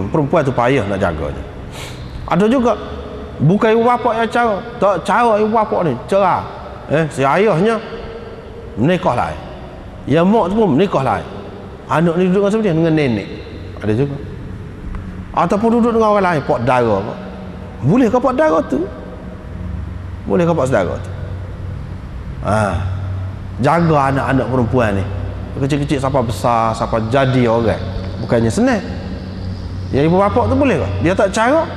Perempuan tu payah nak jaga. Ada juga bukan ibu bapa yang cara. Tak cara ibu bapa ni cerah. Si ayahnya menikah lain. Yang mak tu pun menikah lain. Anak ni duduk dengan siapa dia? Dengan nenek. Ada juga. Ataupun duduk dengan orang lain, pak dara. Boleh ke pak dara tu? Boleh ke pak saudara tu? Jaga anak-anak perempuan ni. Kecil-kecil sampai besar, sampai jadi orang. Bukannya senang. Yang ibu bapa tu boleh ke? Dia tak cara,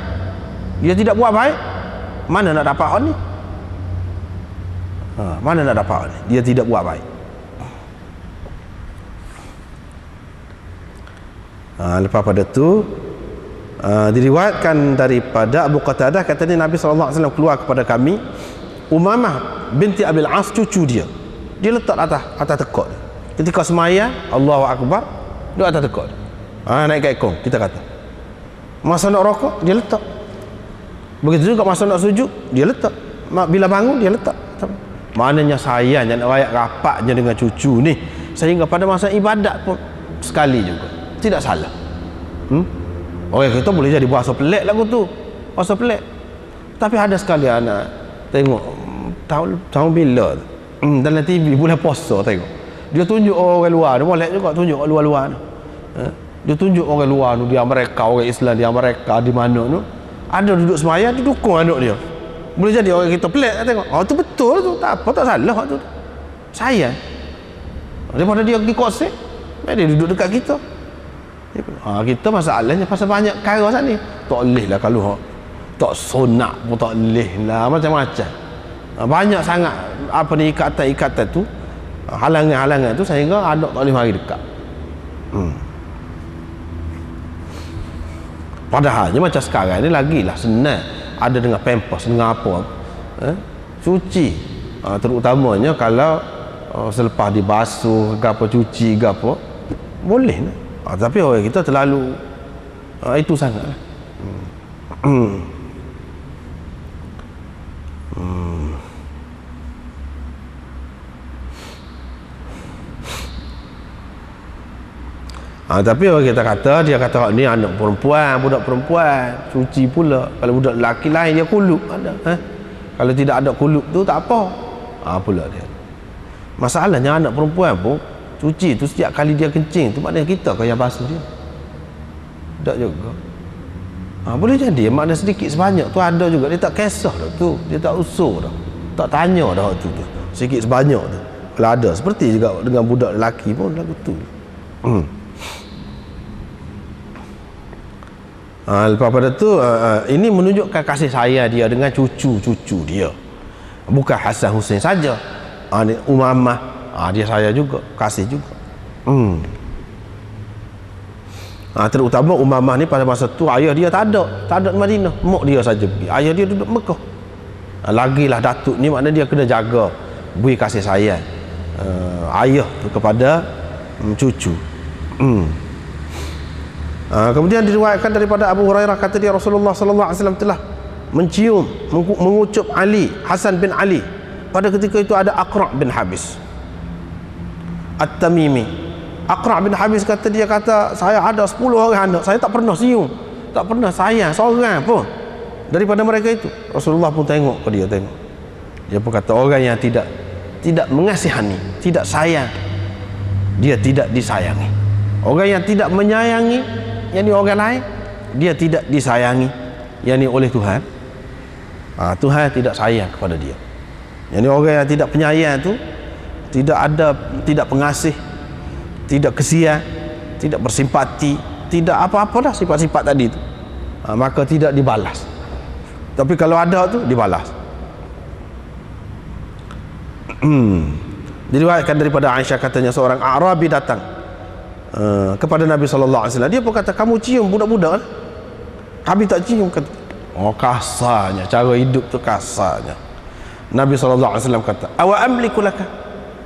dia tidak buat baik, mana nak dapat hal ni? Mana nak dapat hal ni? Dia tidak buat baik. Lepas pada tu diriwayatkan daripada Abu Qatadah, katanya Nabi SAW keluar kepada kami, Umamah binti Abil As, cucu dia letak atas tekak dia. Ketika semaya Allahu Akbar, dia atas tekak dia. Naik ke ekor, kita kata. Masa nak rokok, dia letak. Begitu juga masa nak sujud, dia letak. Bila bangun, dia letak. Maknanya sayangnya nak rakyat rapatnya dengan cucu ni, sehingga pada masa ibadat pun sekali juga tidak salah. Orang kita boleh jadi bahasa pelik lagu tu, bahasa pelik. Tapi ada sekali anak tengok tahun bila dalam TV boleh poster, tengok dia tunjuk orang luar, dia boleh juga tunjuk orang luar-luar tu. Dia tunjuk orang luar tu, di Amerika, orang Islam di Amerika, di mana tu ada duduk semaya, dia dukung anak dia. Boleh jadi orang kita pelik, tengok tu betul tu, tak apa, tak salah tu. Sayang daripada dia pergi kosek, dia duduk dekat kita. Kita masalahnya pasal banyak perkara sana ni. Tak boleh lah kalau tak sunat pun tak boleh lah, macam-macam. Banyak sangat apa ni ikatan-ikatan tu, halangan-halangan tu, sehingga anak tak boleh mari dekat. Padahalnya macam sekarang ni lagilah senang, ada dengan pampers, dengan apa, cuci, terutamanya kalau selepas dibasuh ke apa, cuci ke apa, boleh lah. Tapi orang kita terlalu itu sangat lah. Tapi orang kita kata, dia kata ni anak perempuan, budak perempuan, cuci pula. Kalau budak lelaki lain dia kulub ada. Kalau tidak ada kulub tu tak apa. Pula dia. Masalahnya anak perempuan pun cuci tu setiap kali dia kencing tu, maknanya kita kau yang basuh dia. Tak juga. Boleh jadi makna sedikit sebanyak tu ada juga, dia tak kisah dah tu, dia tak usur dah, tak tanya dah tu sedikit sebanyak tu. Kalau ada seperti juga dengan budak lelaki pun lagu tu. Lepas pada tu ini menunjukkan kasih sayang dia dengan cucu-cucu dia, bukan Hasan Hussein saja. Umamah dia sayang juga, kasih juga. Terutama Umamah ni pada masa tu ayah dia tak ada di Madinah, mak dia saja pergi, ayah dia duduk Mekah. Lagilah datuk ni maknanya dia kena jaga beri kasih sayang ayah tu kepada cucu. Kemudian diriwayatkan daripada Abu Hurairah, kata dia Rasulullah sallallahu alaihi wasallam telah mencium, mengucup Ali, Hasan bin Ali. Pada ketika itu ada Aqra' bin Habis At-Tamimi. Aqra' bin Habis kata, dia kata, saya ada 10 orang anak, saya tak pernah cium, tak pernah sayang seorang pun daripada mereka itu. Rasulullah pun tengok ke dia, tengok. Dia pun kata, orang yang tidak mengasihani, tidak sayang, dia tidak disayangi. Orang yang tidak menyayangi, yakni orang lain, dia tidak disayangi, yakni oleh Tuhan. Tuhan tidak sayang kepada dia. Yakni orang yang tidak penyayang tu tidak pengasih, tidak kesian, tidak bersimpati, tidak apa-apa dah sifat-sifat tadi tu, maka tidak dibalas. Tapi kalau ada tu dibalas. Diriwayatkan daripada Aisyah, katanya seorang Arabi datang kepada Nabi sallallahu alaihi wasallam. Dia pun kata, kamu cium budak-budak? Kami tak cium, kata. Kasarnya, cara hidup tu kasarnya. Nabi sallallahu alaihi wasallam kata, awa amliku laka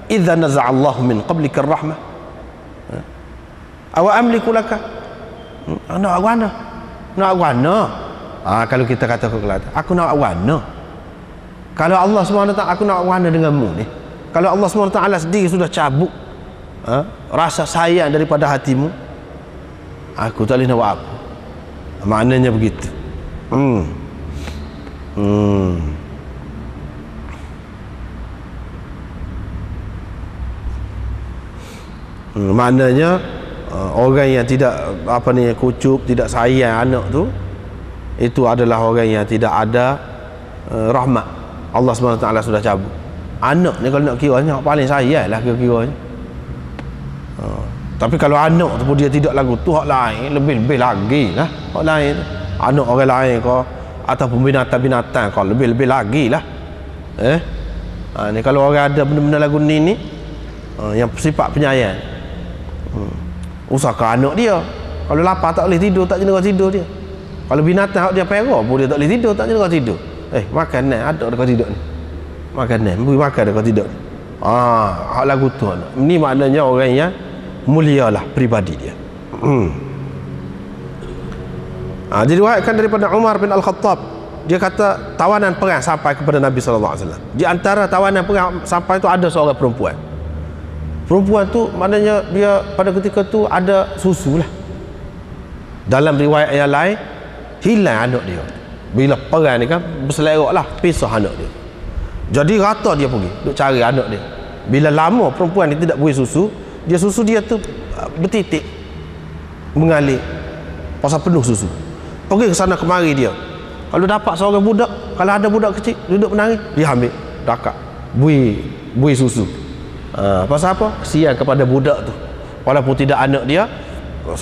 idza naza'a Allah min qablika ar-rahmah. Awa amliku laka, nak warna. Kalau kita kata ke Kelantan, aku nak warna. Kalau Allah SWT, aku nak warna denganmu ni. Kalau Allah SWT sendiri sudah cabut rasa sayang daripada hatimu, aku tak boleh nak buat apa. Maknanya begitu. Maknanya orang yang tidak kucup, tidak sayang anak tu, itu adalah orang yang tidak ada rahmat. Allah SWT sudah cabut. Anak ni kalau nak kiranya paling sayang lah kira-kiranya. Tapi kalau anak tu pun dia tidak lagu tu, hak lain lebih-lebih lagi lah. Hak lain tu, anak orang lain kau ataupun binatang-binatang kau, lebih-lebih lagi lah. Ni kalau orang ada benda-benda lagu ni yang sifat penyayang, usahakan anak dia. Kalau lapar tak boleh tidur, tak jenera tidur dia. Kalau binatang dia perah pun dia tak boleh tidur, tak jenera tidur. Makan ni ada dekat tidur ni, makan ni, beri makan dekat tidur ni. Hak lagu tu anak. Ni maknanya orang yang mulialah pribadi dia. Diriwayatkan daripada Umar bin Al-Khattab, dia kata tawanan perang sampai kepada Nabi sallallahu alaihi wasallam. Di antara tawanan perang sampai itu ada seorang perempuan. Perempuan tu maknanya dia pada ketika tu ada susu lah. Dalam riwayat yang lain, hilang anak dia. Bila perang ni kan berselerok lah, pisah anak dia. Jadi rata dia pergi duk cari anak dia. Bila lama perempuan ni tidak beri susu, susu dia tu bertitik, mengalir, pasal penuh susu. Pergi ke sana kemari dia. Kalau dapat seorang budak, kalau ada budak kecil duduk menangis, dia ambil dakak, beri susu. Pasal apa? Kesian kepada budak tu. Walaupun tidak anak dia,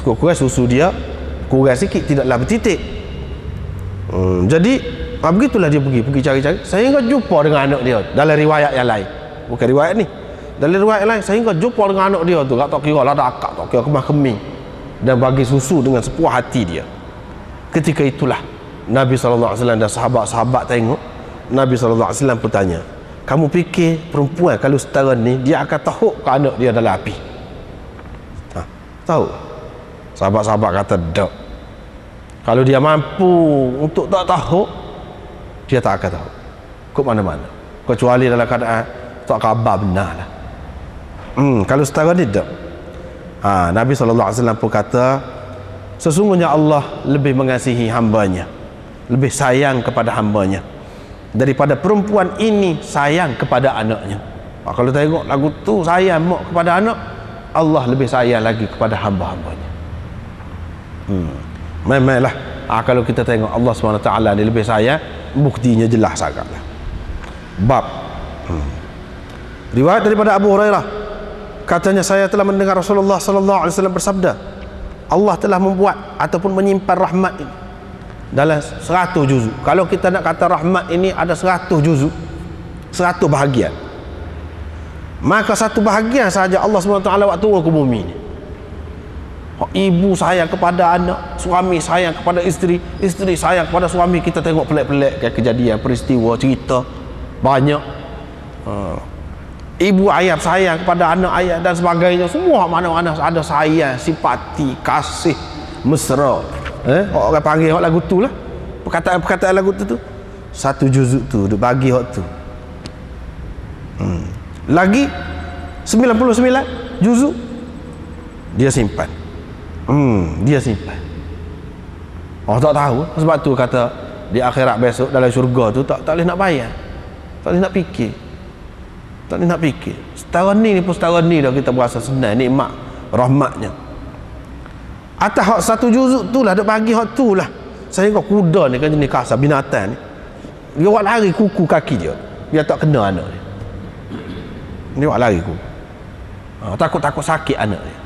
kurang susu dia kurang sikit, tidaklah bertitik. Jadi begitulah dia pergi cari-cari, sehingga jumpa dengan anak dia. Dalam riwayat yang lain, bukan riwayat ni, dalam riwayat yang lain, sehingga jumpa dengan anak dia tu, tak kira lah ada akak, tak kira kemah keming, dan bagi susu dengan sepuas hati dia. Ketika itulah Nabi SAW dan sahabat-sahabat tengok. Nabi SAW pun tanya, kamu fikir perempuan kalau setara ni dia akan tahuk ke anak dia dalam api? Tahu? Sahabat-sahabat kata tak. Kalau dia mampu untuk tak tahuk, dia tak akan tahuk ke mana-mana, kecuali dalam keadaan tak khabar benar lah. Kalau setara ni tak. Nabi SAW pun kata, sesungguhnya Allah lebih mengasihi hambanya, lebih sayang kepada hambanya daripada perempuan ini sayang kepada anaknya. Kalau tengok lagu tu sayang mak kepada anak, Allah lebih sayang lagi kepada hamba-hambanya. Memanglah kalau kita tengok Allah SWT ni lebih sayang, buktinya jelas sangatlah. Bab riwayat daripada Abu Hurairah, katanya saya telah mendengar Rasulullah SAW bersabda, Allah telah membuat ataupun menyimpan rahmat ini dalam 100 juzuk. Kalau kita nak kata rahmat ini ada 100 juzuk, 100 bahagian, maka 1 bahagian sahaja Allah SWT buat turun ke bumi ni. Ibu sayang kepada anak, suami sayang kepada isteri, isteri sayang kepada suami. Kita tengok pelik-pelik kejadian, peristiwa, cerita banyak. Ibu ayah sayang kepada anak ayah dan sebagainya. Semua mana-mana ada sayang, simpati, kasih, mesra. Orang panggil hak lagu tu lah, perkataan lagu tu. Satu juzuk tu duk bagi hak tu. Lagi 99 juzuk dia simpan. Dia simpan. Tak tahu. Sebab tu kata di akhirat besok dalam syurga tu tak boleh nak bayar, tak boleh nak fikir, tak boleh nak fikir. Setahun ni pun setahun ni dah kita berasa senang nikmat rahmatnya. Atas hak satu juzuk tu lah duk bagi hak tu lah. Saya kau kuda ni kan jenis kasar binatang ni, dia buat lari kuku kaki dia biar tak kena anak dia. Dia buat lari kuku, takut sakit anak dia.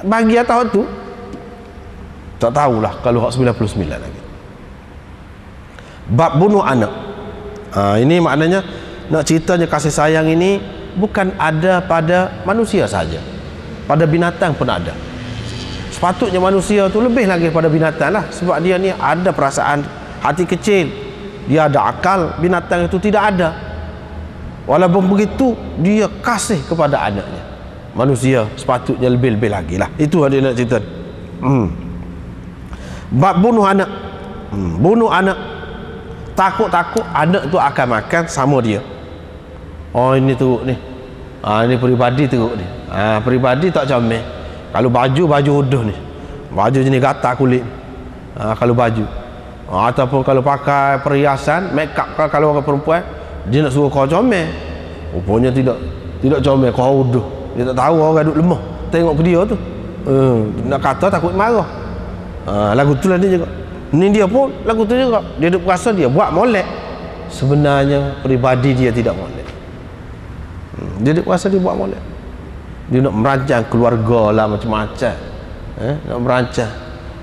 Bagi atas hak tu tak tahulah kalau hak 99 lagi. Bab bunuh anak. Ini maknanya nak ceritanya kasih sayang ini bukan ada pada manusia saja, pada binatang pun ada. Sepatutnya manusia tu lebih lagi pada binatang lah, sebab dia ni ada perasaan, hati kecil, dia ada akal. Binatang itu tidak ada. Walaupun begitu dia kasih kepada anaknya. Manusia sepatutnya lebih-lebih lagi lah. Itu ada nak cerita. Bab bunuh anak. Bunuh anak, takut-takut anak tu akan makan sama dia. Ini teruk ni. Ini peribadi teruk ni. Peribadi tak comel. Kalau baju udah ni, baju jenis gatal kulit. Kalau baju, ataupun kalau pakai perhiasan, make up, kalau orang perempuan dia nak suruh kau comel, rupanya tidak comel, kau udah. Dia tak tahu orang duduk lemah tengok ke dia tu. Nak kata takut marah. Lagu tu lah dia juga. Ni dia pun lagu tu juga. Dia duk rasa dia buat molek, sebenarnya peribadi dia tidak molek. Dia duk rasa dia buat molek. Dia nak merancang keluarga lah macam-macam. Nak merancang.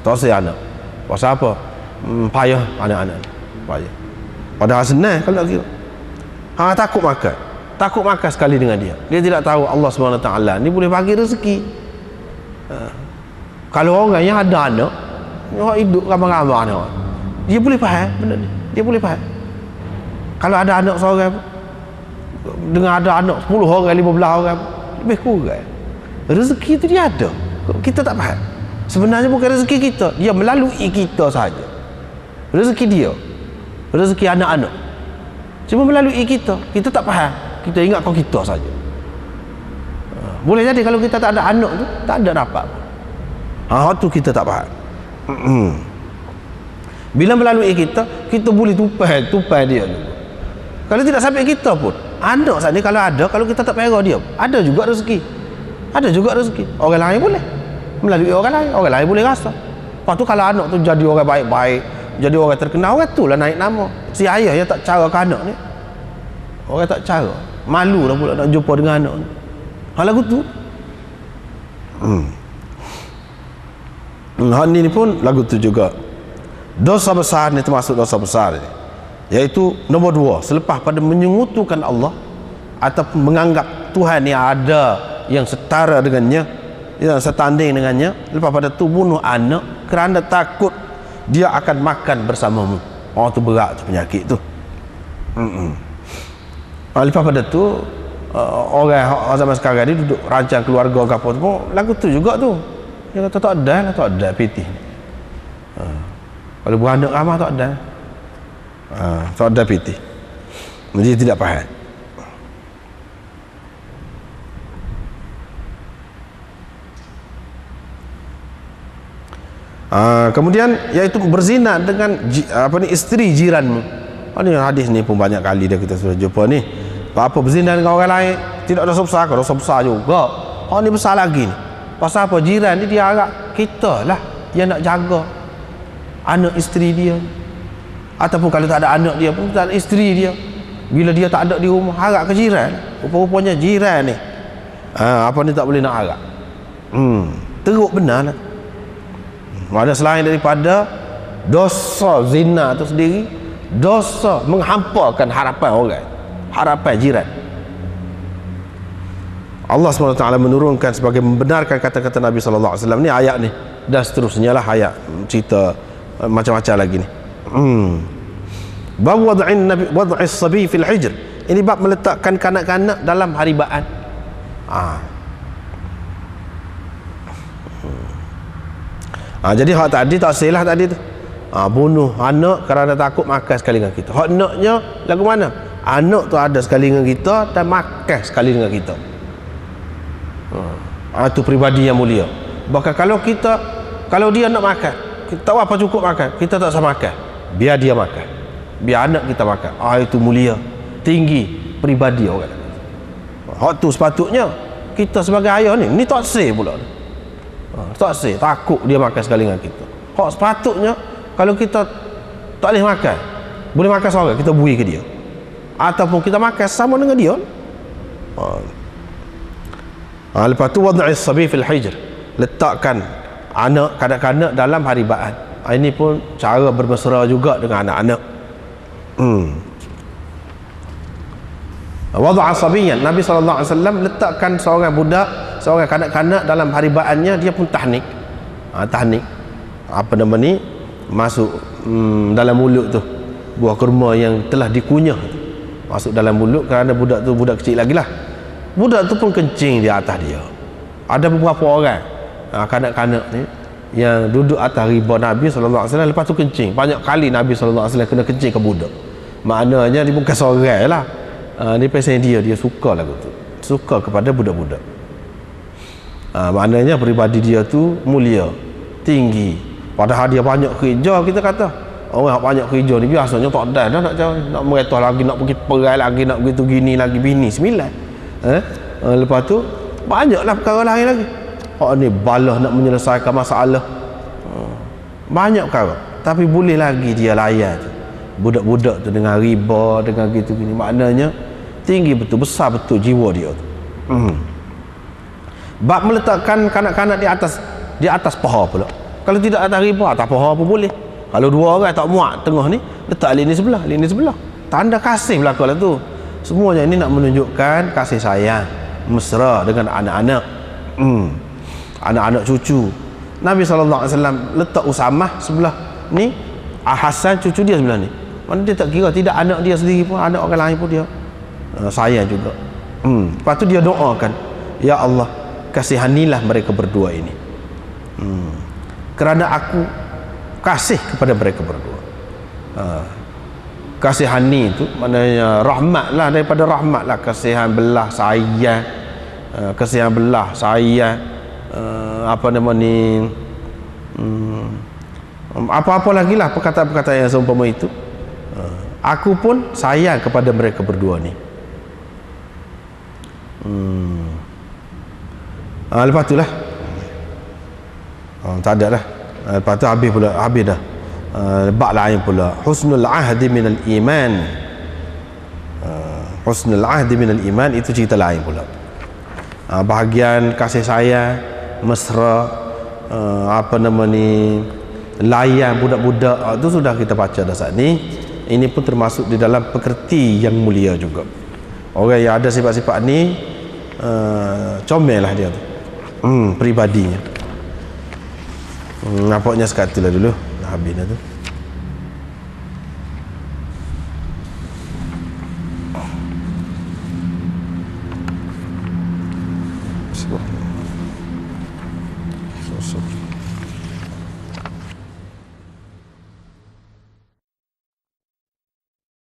Tak usah anak. Pasal apa? Payah anak-anak. Payah. Padahal senang kalau nak kira. Takut makan. Takut makan sekali dengan dia. Dia tidak tahu Allah SWT ni boleh bagi rezeki. Kalau orang yang ada anak, orang hidup ramai-ramai ni, dia boleh faham benda ni. Dia boleh faham. Kalau ada anak seorang, dengan ada anak 10 orang, 15 orang, lebih kurang. Rezeki tu dia ada. Kita tak faham. Sebenarnya bukan rezeki kita, dia melalui kita saja. Rezeki dia, rezeki anak-anak, cuma melalui kita. Kita tak faham. Kita ingat kau kita saja. Boleh jadi kalau kita tak ada anak tu, tak ada dapat. Tu kita tak faham. Bila melalui kita, kita boleh tupai dia juga. Kalau tidak sampai kita pun, anak saat ni kalau ada, kalau kita tak pera dia, ada juga rezeki. Ada juga rezeki. Orang lain boleh melalui orang lain boleh rasa. Lepas tu kalau anak tu jadi orang baik-baik, jadi orang terkenal, orang tu lah naik nama. Si ayah yang tak cara ke anak ni, orang tak cara, malu dah pula nak jumpa dengan anak ni. Lagu tu ni pun lagu tu juga. Dosa besar ni termasuk dosa besar ni, iaitu nombor 2, selepas pada menyekutukan Allah ataupun menganggap Tuhan yang ada yang setara dengannya, yang setanding dengannya. Lepas pada tu bunuh anak kerana takut dia akan makan bersamamu. Tu berat tu penyakit tu. Lepas pada tu orang zaman sekarang ni duduk rancang keluarga ke apa tu pun lagu tu juga tu. Dia kata tak ada pitih. Kalau beranak ramah tak ada pitih. Dia tidak faham. Kemudian iaitu berzina dengan isteri jiranmu. Ni hadis ni pun banyak kali dah kita sudah jumpa ni. Apa berzina dengan orang lain tidak dosa besar, dosa besar juga. Ni besar lagi ni. Pasal apa? Jiran ni dia harap kita lah yang nak jaga anak isteri dia, ataupun kalau tak ada anak dia pun tak ada isteri dia. Bila dia tak ada di rumah, harap ke jiran. Rupa-rupanya jiran ni apa ni tak boleh nak harap. Teruk benar lah. Ada selain daripada dosa zina tu sendiri, dosa menghampakan harapan orang, harapan jiran. Allah SWT menurunkan sebagai membenarkan kata-kata Nabi SAW ni ayat ni, dan seterusnya lah ayat cerita macam-macam lagi ni. Bab wad'in nabi wad'is sabi fil hijr, ini bab meletakkan kanak-kanak dalam haribaan. Jadi hak tadi tak salah tadi tu. Bunuh anak kerana takut makan sekali dengan kita. Hak naknya lagu mana? Anak tu ada sekali dengan kita dan makan sekali dengan kita. Itu pribadi yang mulia. Bahkan kalau dia nak makan, kita tahu apa cukup makan, kita tak usah makan, biar dia makan, biar anak kita makan. Itu mulia, tinggi pribadi orang. Hak tu sepatutnya kita sebagai ayah ni tak say pula. Tak say, takut dia makan sekali dengan kita. Hak sepatutnya kalau kita tak boleh makan, boleh makan seorang, kita beri ke dia, ataupun kita makan sama dengan dia. Lepas tu wad'is sabi fil hijr, letakkan anak kanak-kanak dalam haribaan. Ini pun cara bermesra juga dengan anak-anak. Wad'a sabiyan, Nabi SAW letakkan seorang budak, seorang kanak-kanak dalam haribaannya, dia pun tahnik. Tahnik apa nama ni, masuk dalam mulut tu buah kurma yang telah dikunyah, masuk dalam mulut, kerana budak tu budak kecil lagi lah. Budak tu pun kencing di atas dia. Ada beberapa orang kanak-kanak ni yang duduk atas riba Nabi SAW, lepas tu kencing. Banyak kali Nabi SAW kena kencing ke budak. Maknanya dia bukan seorang lah, ni pasal dia suka lagu tu, suka kepada budak-budak. Maknanya peribadi dia tu mulia, tinggi. Padahal dia banyak kerja, kita kata orang banyak kerja ni biasanya tak ada dah nak meretah lagi, nak pergi perai lagi, nak begitu gini lagi, bini 9. Lepas tu banyaklah perkara lain lagi. Ni balah nak menyelesaikan masalah, banyak perkara, tapi boleh lagi dia layan budak-budak tu dengan riba, dengan gitu gini. Maknanya tinggi betul, besar betul jiwa dia tu. Bab meletakkan kanak-kanak di atas paha pula. Kalau tidak atas riba, atas paha pun boleh. Kalau dua orang tak muat tengah ni, letak lini sebelah, tanda kasih berlaku lah tu. Semuanya ini nak menunjukkan kasih sayang mesra dengan anak-anak, anak-anak cucu. Nabi SAW letak Usamah sebelah ni, Hasan cucu dia sebelah ni. Mana dia tak kira, tidak anak dia sendiri pun, anak orang lain pun dia sayang juga. Lepas tu dia doakan, ya Allah, kasihanilah mereka berdua ini, kerana aku kasih kepada mereka berdua. Kasihani itu maknanya rahmat lah, daripada rahmat lah, kasihan belah sayang, kasihan belah sayang, apa nama ni, apa-apa lagi lah perkataan-perkataan yang seumpama itu. Aku pun sayang kepada mereka berdua ni. Lepas tu lah tak ada lah. Lepas tu habis dah. Bab lain pula, husnul ahdi minal iman. Husnul ahdi minal iman itu cerita lain pula. Bahagian kasih sayang mesra, apa nama ni, layan budak-budak, itu sudah kita baca dah saat ni. Ini pun termasuk di dalam pekerti yang mulia juga. Orang yang ada sifat-sifat ni comel lah dia tu, pribadinya. Nampaknya sekali lah dulu, dah habis dah tu.